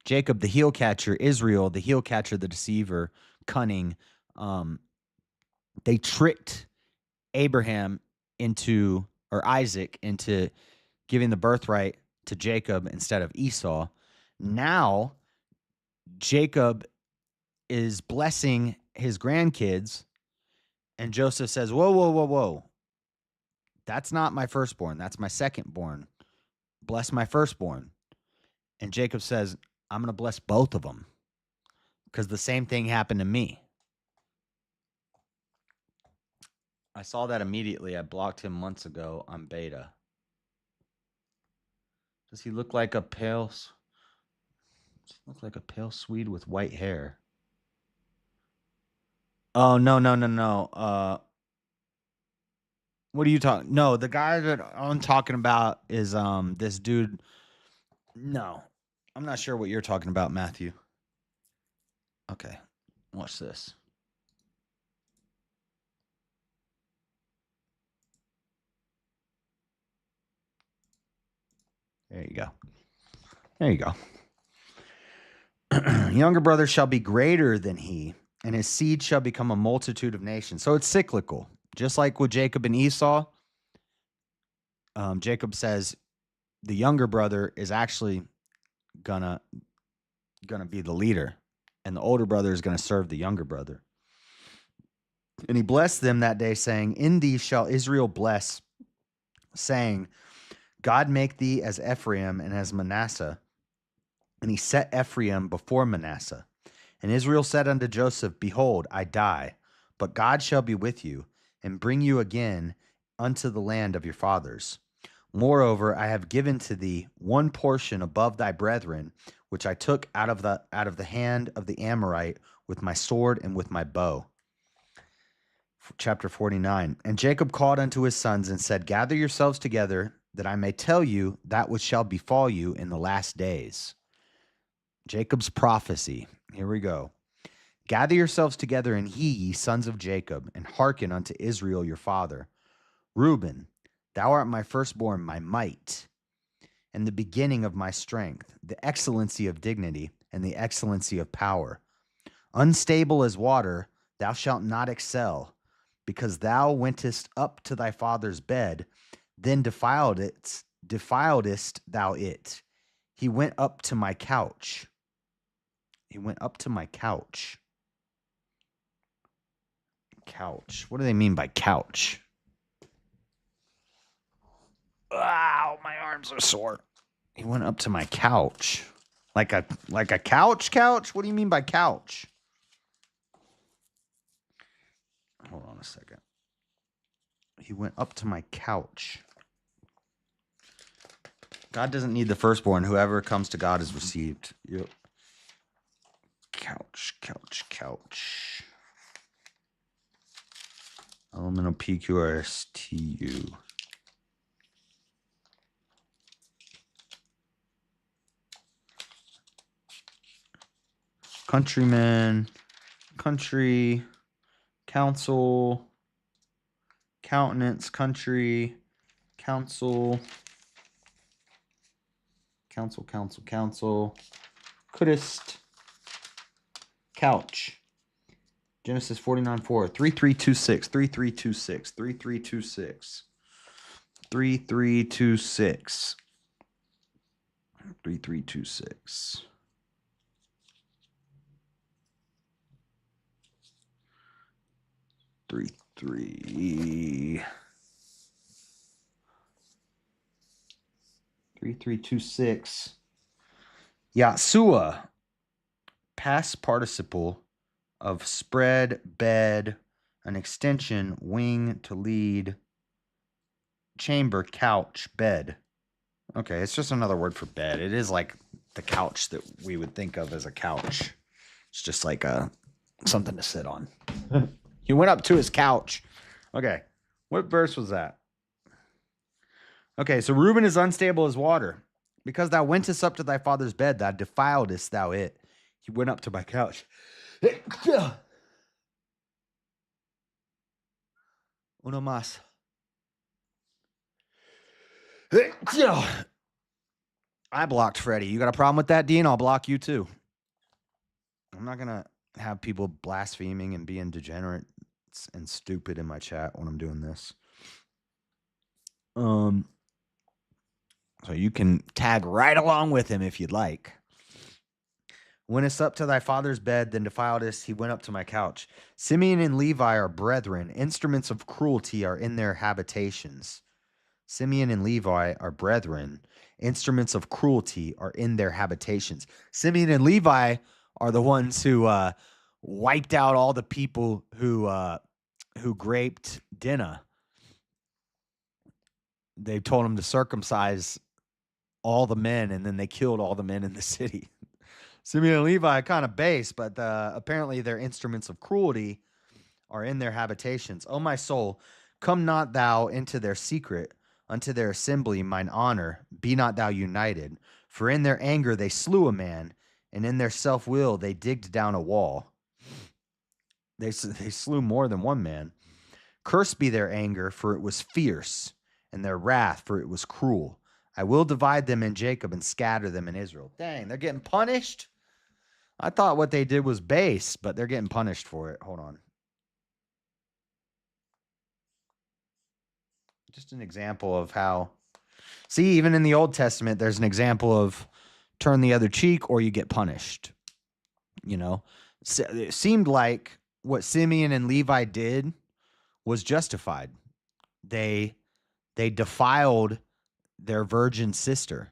Jacob, the heel catcher, Israel, the heel catcher, the deceiver, cunning. They tricked Abraham or Isaac into giving the birthright to Jacob instead of Esau. Now, Jacob is blessing his grandkids, and Joseph says, whoa. That's not my firstborn. That's my secondborn. Bless my firstborn. And Jacob says, I'm going to bless both of them because the same thing happened to me. I saw that immediately. I blocked him months ago on beta. Does he look like a pale Swede with white hair? Oh, no. What are you talking? No, the guy that I'm talking about is this dude. No, I'm not sure what you're talking about, Matthew. Okay, watch this. There you go. Younger brother shall be greater than he, and his seed shall become a multitude of nations. So it's cyclical. Just like with Jacob and Esau, Jacob says the younger brother is actually gonna be the leader, and the older brother is gonna serve the younger brother. And he blessed them that day, saying, In thee shall Israel bless, saying, God make thee as Ephraim and as Manasseh. And he set Ephraim before Manasseh. And Israel said unto Joseph, Behold, I die, but God shall be with you, and bring you again unto the land of your fathers. Moreover, I have given to thee one portion above thy brethren, which I took out of the hand of the Amorite with my sword and with my bow. Chapter 49. And Jacob called unto his sons and said, Gather yourselves together, that I may tell you that which shall befall you in the last days. Jacob's prophecy. Here we go. Gather yourselves together, and ye sons of Jacob, and hearken unto Israel your father. Reuben, thou art my firstborn, my might, and the beginning of my strength, the excellency of dignity, and the excellency of power. Unstable as water, thou shalt not excel, because thou wentest up to thy father's bed, then defiledest thou it. He went up to my couch. He went up to my couch. Couch. What do they mean by couch? Ow, my arms are sore. He went up to my couch. Like a couch? What do you mean by couch? Hold on a second. He went up to my couch. God doesn't need the firstborn. Whoever comes to God is received. Yep. Couch. Elemental PQRSTU. Countryman. Country. Council. Countenance. Country. Council. Council. Couldst. Couch. Genesis 49:4. 3326. 3326. 3326. 3326. 3326. 3326. Yahshua. Past participle of spread, bed, an extension, wing to lead, chamber, couch, bed. Okay, it's just another word for bed. It is like the couch that we would think of as a couch. It's just like something to sit on. He went up to his couch. Okay, what verse was that? Okay, so Reuben is unstable as water. Because thou wentest up to thy father's bed, thou defiledest thou it. He went up to my couch. Uno más. I blocked Freddie. You got a problem with that, Dean? I'll block you too. I'm not going to have people blaspheming and being degenerate and stupid in my chat when I'm doing this. So you can tag right along with him if you'd like. Wentest up to thy father's bed, then defiledest, he went up to my couch. Simeon and Levi are brethren. Instruments of cruelty are in their habitations. Simeon and Levi are brethren. Instruments of cruelty are in their habitations. Simeon and Levi are the ones who wiped out all the people who raped Dinah. They told them to circumcise all the men, and then they killed all the men in the city. Simeon and Levi are kind of base, but apparently their instruments of cruelty are in their habitations. O my soul, come not thou into their secret, unto their assembly mine honor, be not thou united. For in their anger they slew a man, and in their self-will they digged down a wall. They slew more than one man. Cursed be their anger, for it was fierce, and their wrath, for it was cruel. I will divide them in Jacob and scatter them in Israel. Dang, they're getting punished? I thought what they did was base, but they're getting punished for it. Hold on. Just an example of how, see, even in the Old Testament, there's an example of turn the other cheek or you get punished. You know, it seemed like what Simeon and Levi did was justified. They defiled their virgin sister.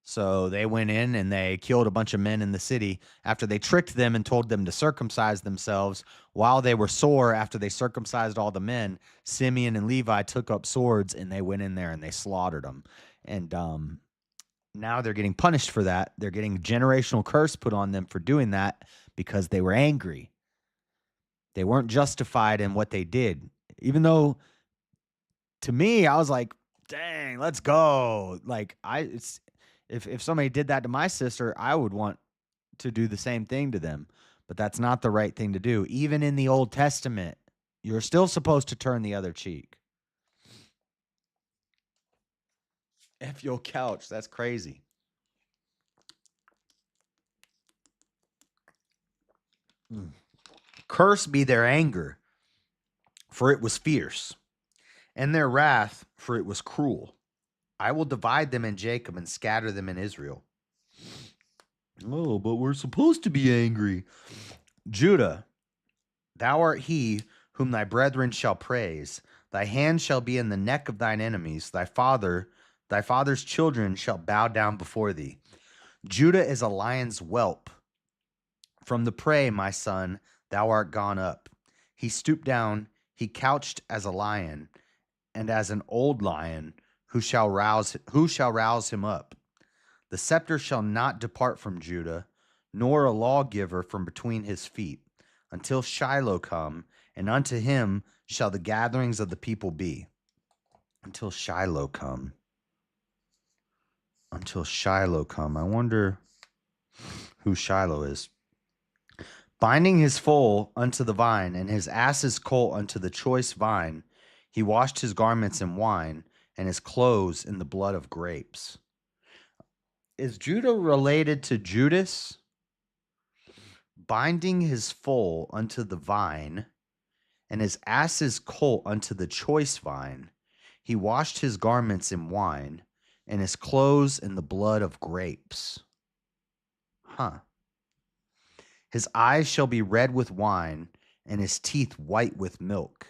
So they went in and they killed a bunch of men in the city after they tricked them and told them to circumcise themselves while they were sore. After they circumcised all the men, Simeon and Levi took up swords and they went in there and they slaughtered them. And now they're getting punished for that. They're getting generational curse put on them for doing that because they were angry. They weren't justified in what they did. Even though, to me, I was like, dang, let's go. Like, if somebody did that to my sister, I would want to do the same thing to them. But that's not the right thing to do. Even in the Old Testament, you're still supposed to turn the other cheek. F your couch. That's crazy. Curse be their anger, for it was fierce, and their wrath, for it was cruel. I will divide them in Jacob and scatter them in Israel. Oh, but we're supposed to be angry. Judah, thou art he whom thy brethren shall praise. Thy hand shall be in the neck of thine enemies. Thy father's children shall bow down before thee. Judah is a lion's whelp. From the prey, my son, thou art gone up. He stooped down, he couched as a lion, and as an old lion, who shall rouse him up? The scepter shall not depart from Judah, nor a lawgiver from between his feet, until Shiloh come, and unto him shall the gatherings of the people be. Until Shiloh come. Until Shiloh come. I wonder who Shiloh is. Binding his foal unto the vine, and his ass's colt unto the choice vine, he washed his garments in wine, and his clothes in the blood of grapes. Is Judah related to Judas? Binding his foal unto the vine, and his ass's colt unto the choice vine, he washed his garments in wine, and his clothes in the blood of grapes. Huh. His eyes shall be red with wine, and his teeth white with milk.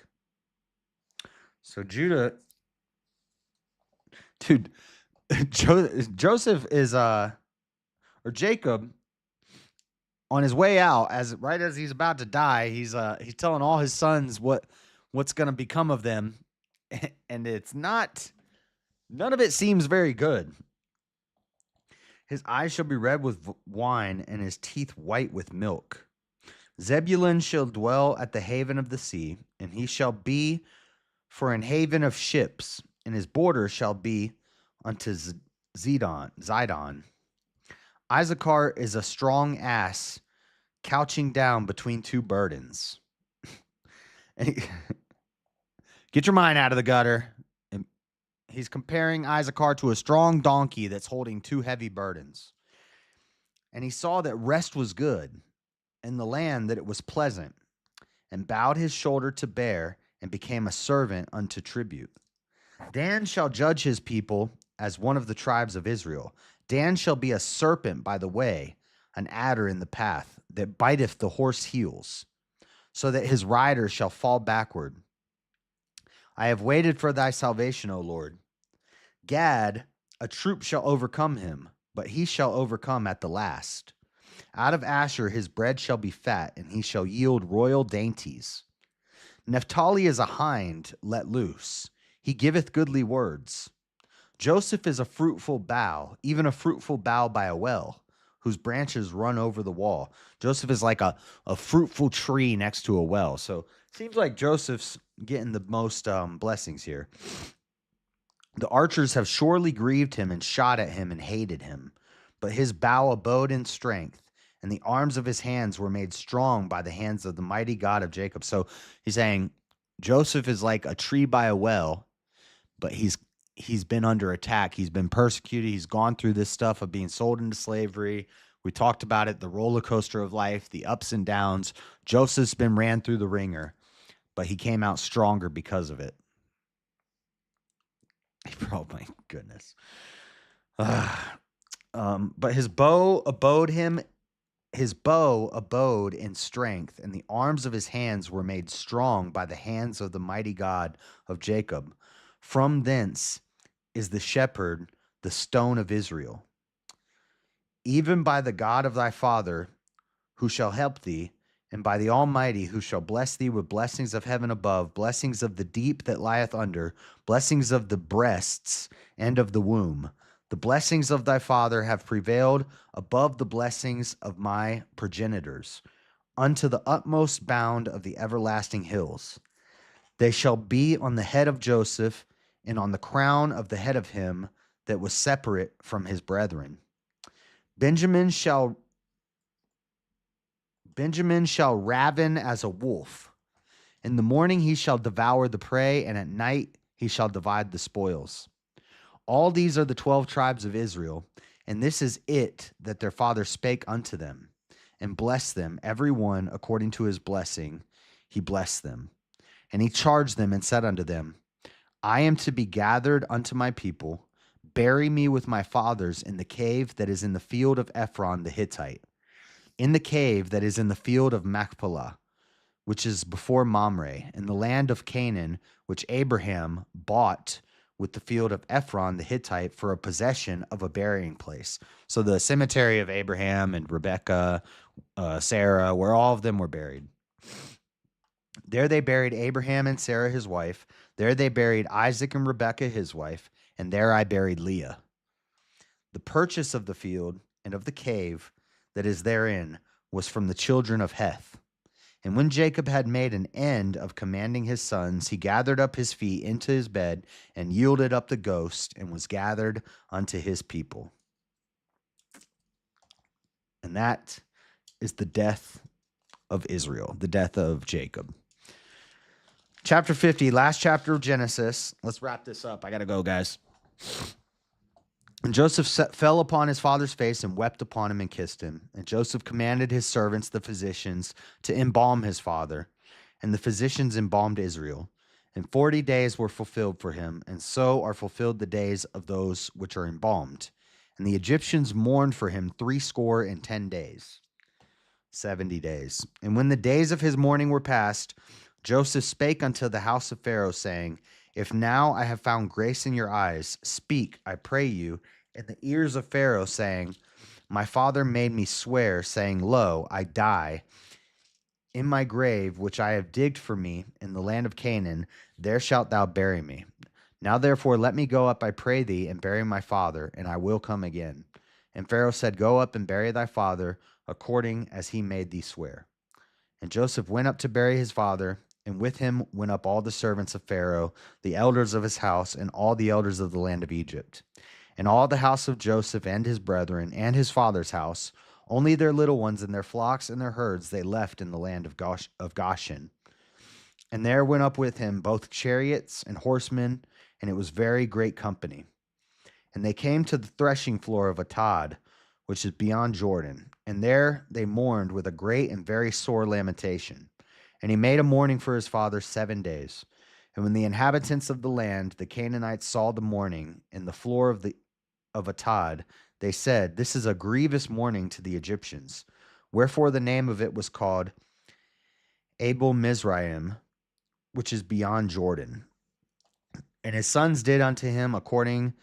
So Judah, dude, Joseph is or Jacob, on his way out, right as he's about to die, he's telling all his sons what's going to become of them, and it's not, none of it seems very good. His eyes shall be red with wine, and his teeth white with milk. Zebulun shall dwell at the haven of the sea, and he shall be for an haven of ships, and his border shall be unto Zidon. Issachar is a strong ass, couching down between two burdens. Get your mind out of the gutter. And he's comparing Issachar to a strong donkey that's holding two heavy burdens. And he saw that rest was good, and the land that it was pleasant, and bowed his shoulder to bear, and became a servant unto tribute. Dan shall judge his people as one of the tribes of Israel. Dan shall be a serpent by the way, an adder in the path, that biteth the horse heels, so that his rider shall fall backward. I have waited for thy salvation, O Lord. Gad, a troop shall overcome him, but he shall overcome at the last. Out of Asher his bread shall be fat, and he shall yield royal dainties. Naphtali is a hind let loose. He giveth goodly words. Joseph is a fruitful bough, even a fruitful bough by a well, whose branches run over the wall. Joseph is like a fruitful tree next to a well. So it seems like Joseph's getting the most blessings here. The archers have surely grieved him and shot at him and hated him, but his bow abode in strength, and the arms of his hands were made strong by the hands of the mighty God of Jacob. So he's saying Joseph is like a tree by a well, but he's been under attack. He's been persecuted. He's gone through this stuff of being sold into slavery. We talked about it, the roller coaster of life, the ups and downs. Joseph's been ran through the ringer, but he came out stronger because of it. Oh my goodness. But his bow abode in strength, and the arms of his hands were made strong by the hands of the mighty God of Jacob. From thence is the shepherd, the stone of Israel. Even by the God of thy father, who shall help thee, and by the Almighty, who shall bless thee with blessings of heaven above, blessings of the deep that lieth under, blessings of the breasts and of the womb. The blessings of thy father have prevailed above the blessings of my progenitors, unto the utmost bound of the everlasting hills. They shall be on the head of Joseph, and on the crown of the head of him that was separate from his brethren. Benjamin shall raven as a wolf. In the morning he shall devour the prey, and at night he shall divide the spoils. All these are the 12 tribes of Israel, and this is it that their father spake unto them, and blessed them, every one according to his blessing. He blessed them. And he charged them and said unto them, I am to be gathered unto my people. Bury me with my fathers in the cave that is in the field of Ephron the Hittite, in the cave that is in the field of Machpelah, which is before Mamre, in the land of Canaan, which Abraham bought with the field of Ephron the Hittite for a possession of a burying place. So the cemetery of Abraham and Rebekah, Sarah, where all of them were buried. There they buried Abraham and Sarah his wife. There they buried Isaac and Rebekah his wife. And there I buried Leah. The purchase of the field and of the cave that is therein was from the children of Heth. And when Jacob had made an end of commanding his sons, he gathered up his feet into his bed and yielded up the ghost and was gathered unto his people. And that is the death of Israel, the death of Jacob. Chapter 50, last chapter of Genesis. Let's wrap this up. I got to go, guys. And Joseph fell upon his father's face and wept upon him and kissed him. And Joseph commanded his servants, the physicians, to embalm his father. And the physicians embalmed Israel. And 40 days were fulfilled for him, and so are fulfilled the days of those which are embalmed. And the Egyptians mourned for him 60 days, 70 days. And when the days of his mourning were past, Joseph spake unto the house of Pharaoh, saying, If now I have found grace in your eyes, speak, I pray you, in the ears of Pharaoh, saying, My father made me swear, saying, Lo, I die in my grave, which I have digged for me in the land of Canaan, there shalt thou bury me. Now therefore let me go up, I pray thee, and bury my father, and I will come again. And Pharaoh said, Go up and bury thy father, according as he made thee swear. And Joseph went up to bury his father, and with him went up all the servants of Pharaoh, the elders of his house, and all the elders of the land of Egypt. And all the house of Joseph and his brethren, and his father's house, only their little ones and their flocks and their herds they left in the land of Goshen. And there went up with him both chariots and horsemen, and it was very great company. And they came to the threshing floor of Atad, which is beyond Jordan. And there they mourned with a great and very sore lamentation. And he made a mourning for his father 7 days. And when the inhabitants of the land, the Canaanites, saw the mourning in the floor of Atad, they said, This is a grievous mourning to the Egyptians. Wherefore the name of it was called Abel Mizraim, which is beyond Jordan. And his sons did unto him according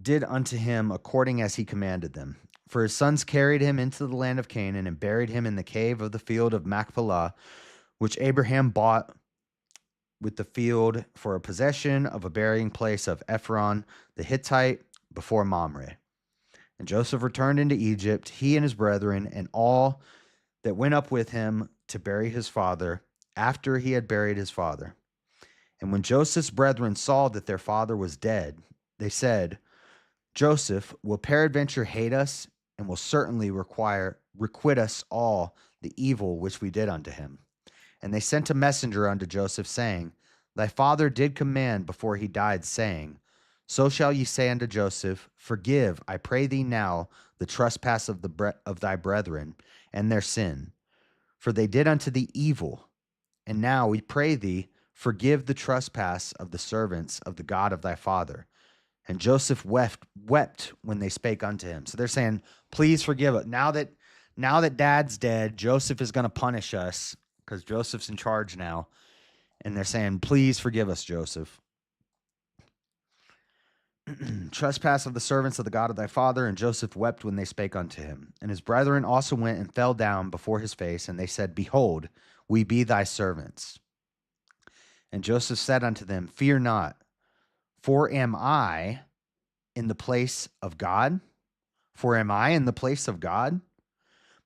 as he commanded them. For his sons carried him into the land of Canaan and buried him in the cave of the field of Machpelah, which Abraham bought with the field for a possession of a burying place of Ephron the Hittite before Mamre. And Joseph returned into Egypt, he and his brethren, and all that went up with him to bury his father, after he had buried his father. And when Joseph's brethren saw that their father was dead, they said, Joseph will peradventure hate us, and will certainly requite us all the evil which we did unto him. And they sent a messenger unto Joseph, saying, Thy father did command before he died, saying, So shall ye say unto Joseph, Forgive, I pray thee now, the trespass of thy brethren, and their sin. For they did unto thee evil. And now we pray thee, forgive the trespass of the servants of the God of thy father. And Joseph wept when they spake unto him. So they're saying, please forgive us. Now that dad's dead, Joseph is going to punish us because Joseph's in charge now. And they're saying, please forgive us, Joseph. Trespass of the servants of the God of thy father. And Joseph wept when they spake unto him. And his brethren also went and fell down before his face. And they said, Behold, we be thy servants. And Joseph said unto them, Fear not. For am I in the place of God? For am I in the place of God?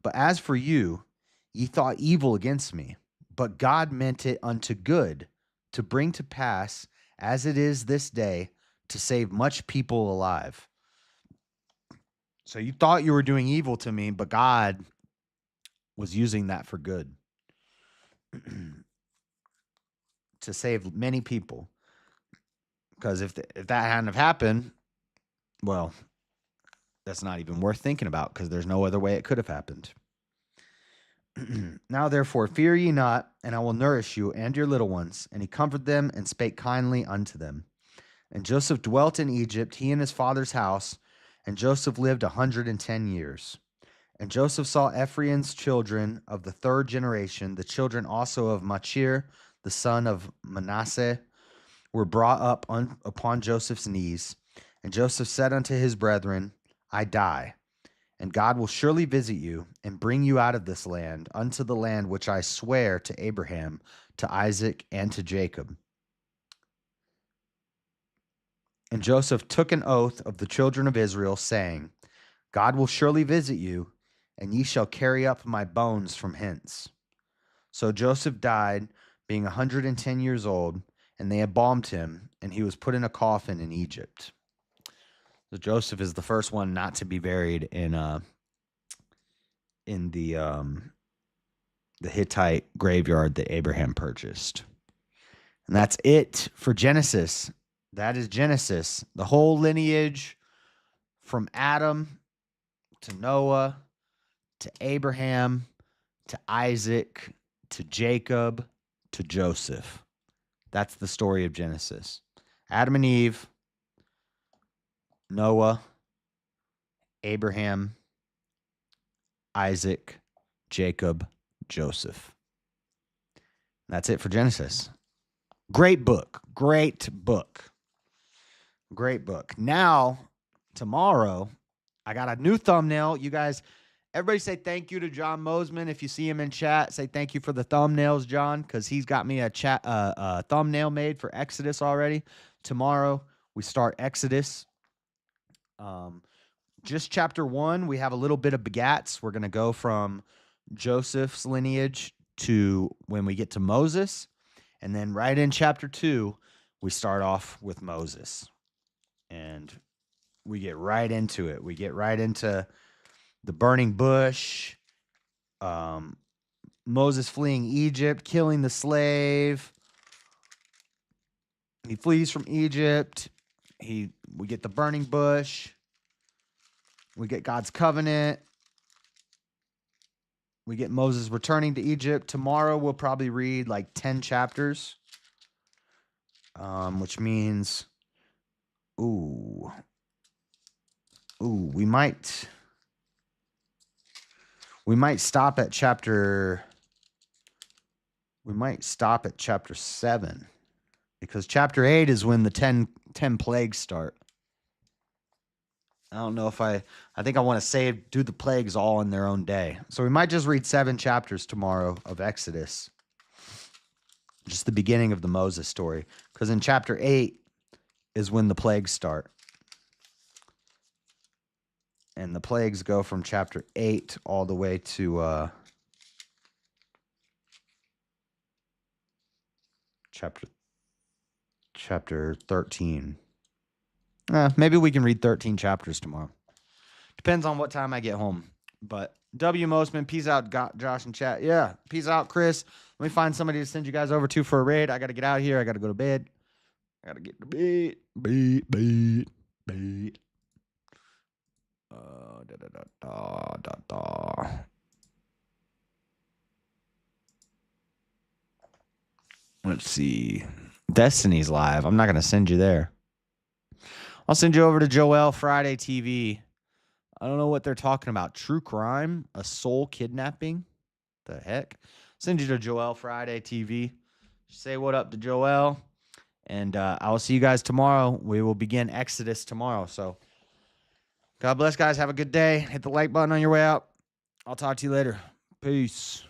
But as for you, ye thought evil against me, but God meant it unto good, to bring to pass, as it is this day, to save much people alive. So you thought you were doing evil to me, but God was using that for good, to save many people. Because if that hadn't have happened, well, that's not even worth thinking about, because there's no other way it could have happened. Now therefore fear ye not, and I will nourish you and your little ones. And he comforted them and spake kindly unto them. And Joseph dwelt in Egypt, he and his father's house, and Joseph lived 110 years. And Joseph saw Ephraim's children of the third generation, the children also of Machir, the son of Manasseh, were brought up upon Joseph's knees. And Joseph said unto his brethren, I die, and God will surely visit you and bring you out of this land unto the land which I swear to Abraham, to Isaac, and to Jacob. And Joseph took an oath of the children of Israel, saying, God will surely visit you, and ye shall carry up my bones from hence. So Joseph died, being 110 years old, and they embalmed him, and he was put in a coffin in Egypt. So Joseph is the first one not to be buried in the Hittite graveyard that Abraham purchased. And that's it for Genesis. That is Genesis. The whole lineage from Adam to Noah to Abraham to Isaac to Jacob to Joseph. That's the story of Genesis. Adam and Eve, Noah, Abraham, Isaac, Jacob, Joseph. That's it for Genesis. Great book. Great book. Great book. Now, tomorrow, I got a new thumbnail. You guys, everybody say thank you to John Mosman. If you see him in chat, say thank you for the thumbnails, John, because he's got me a thumbnail made for Exodus already. Tomorrow, we start Exodus. Just chapter 1, we have a little bit of begats. We're going to go from Joseph's lineage to when we get to Moses. And then right in chapter 2, we start off with Moses. And we get right into it. We get right into the burning bush, Moses fleeing Egypt, killing the slave. He flees from Egypt. We get the burning bush. We get God's covenant. We get Moses returning to Egypt. Tomorrow we'll probably read like 10 chapters, which means, we might stop at chapter. We might stop at chapter 7, because chapter 8 is when the 10 plagues start. I don't know if I think I want to do the plagues all in their own day. So we might just read 7 chapters tomorrow of Exodus. Just the beginning of the Moses story. Because in chapter 8 is when the plagues start. And the plagues go from chapter 8 all the way to chapter 13. Maybe we can read 13 chapters tomorrow. Depends on what time I get home. But W. Mosman, peace out, Josh and chat. Yeah, peace out, Chris. Let me find somebody to send you guys over to for a raid. I got to get out of here. I got to go to bed. I got to get to bed. Bed. Let's see. Destiny's live. I'm not going to send you there. I'll send you over to Joel Friday TV. I don't know what they're talking about. True crime? A soul kidnapping? The heck? Send you to Joel Friday TV. Say what up to Joel. And I will see you guys tomorrow. We will begin Exodus tomorrow. So God bless, guys. Have a good day. Hit the like button on your way out. I'll talk to you later. Peace.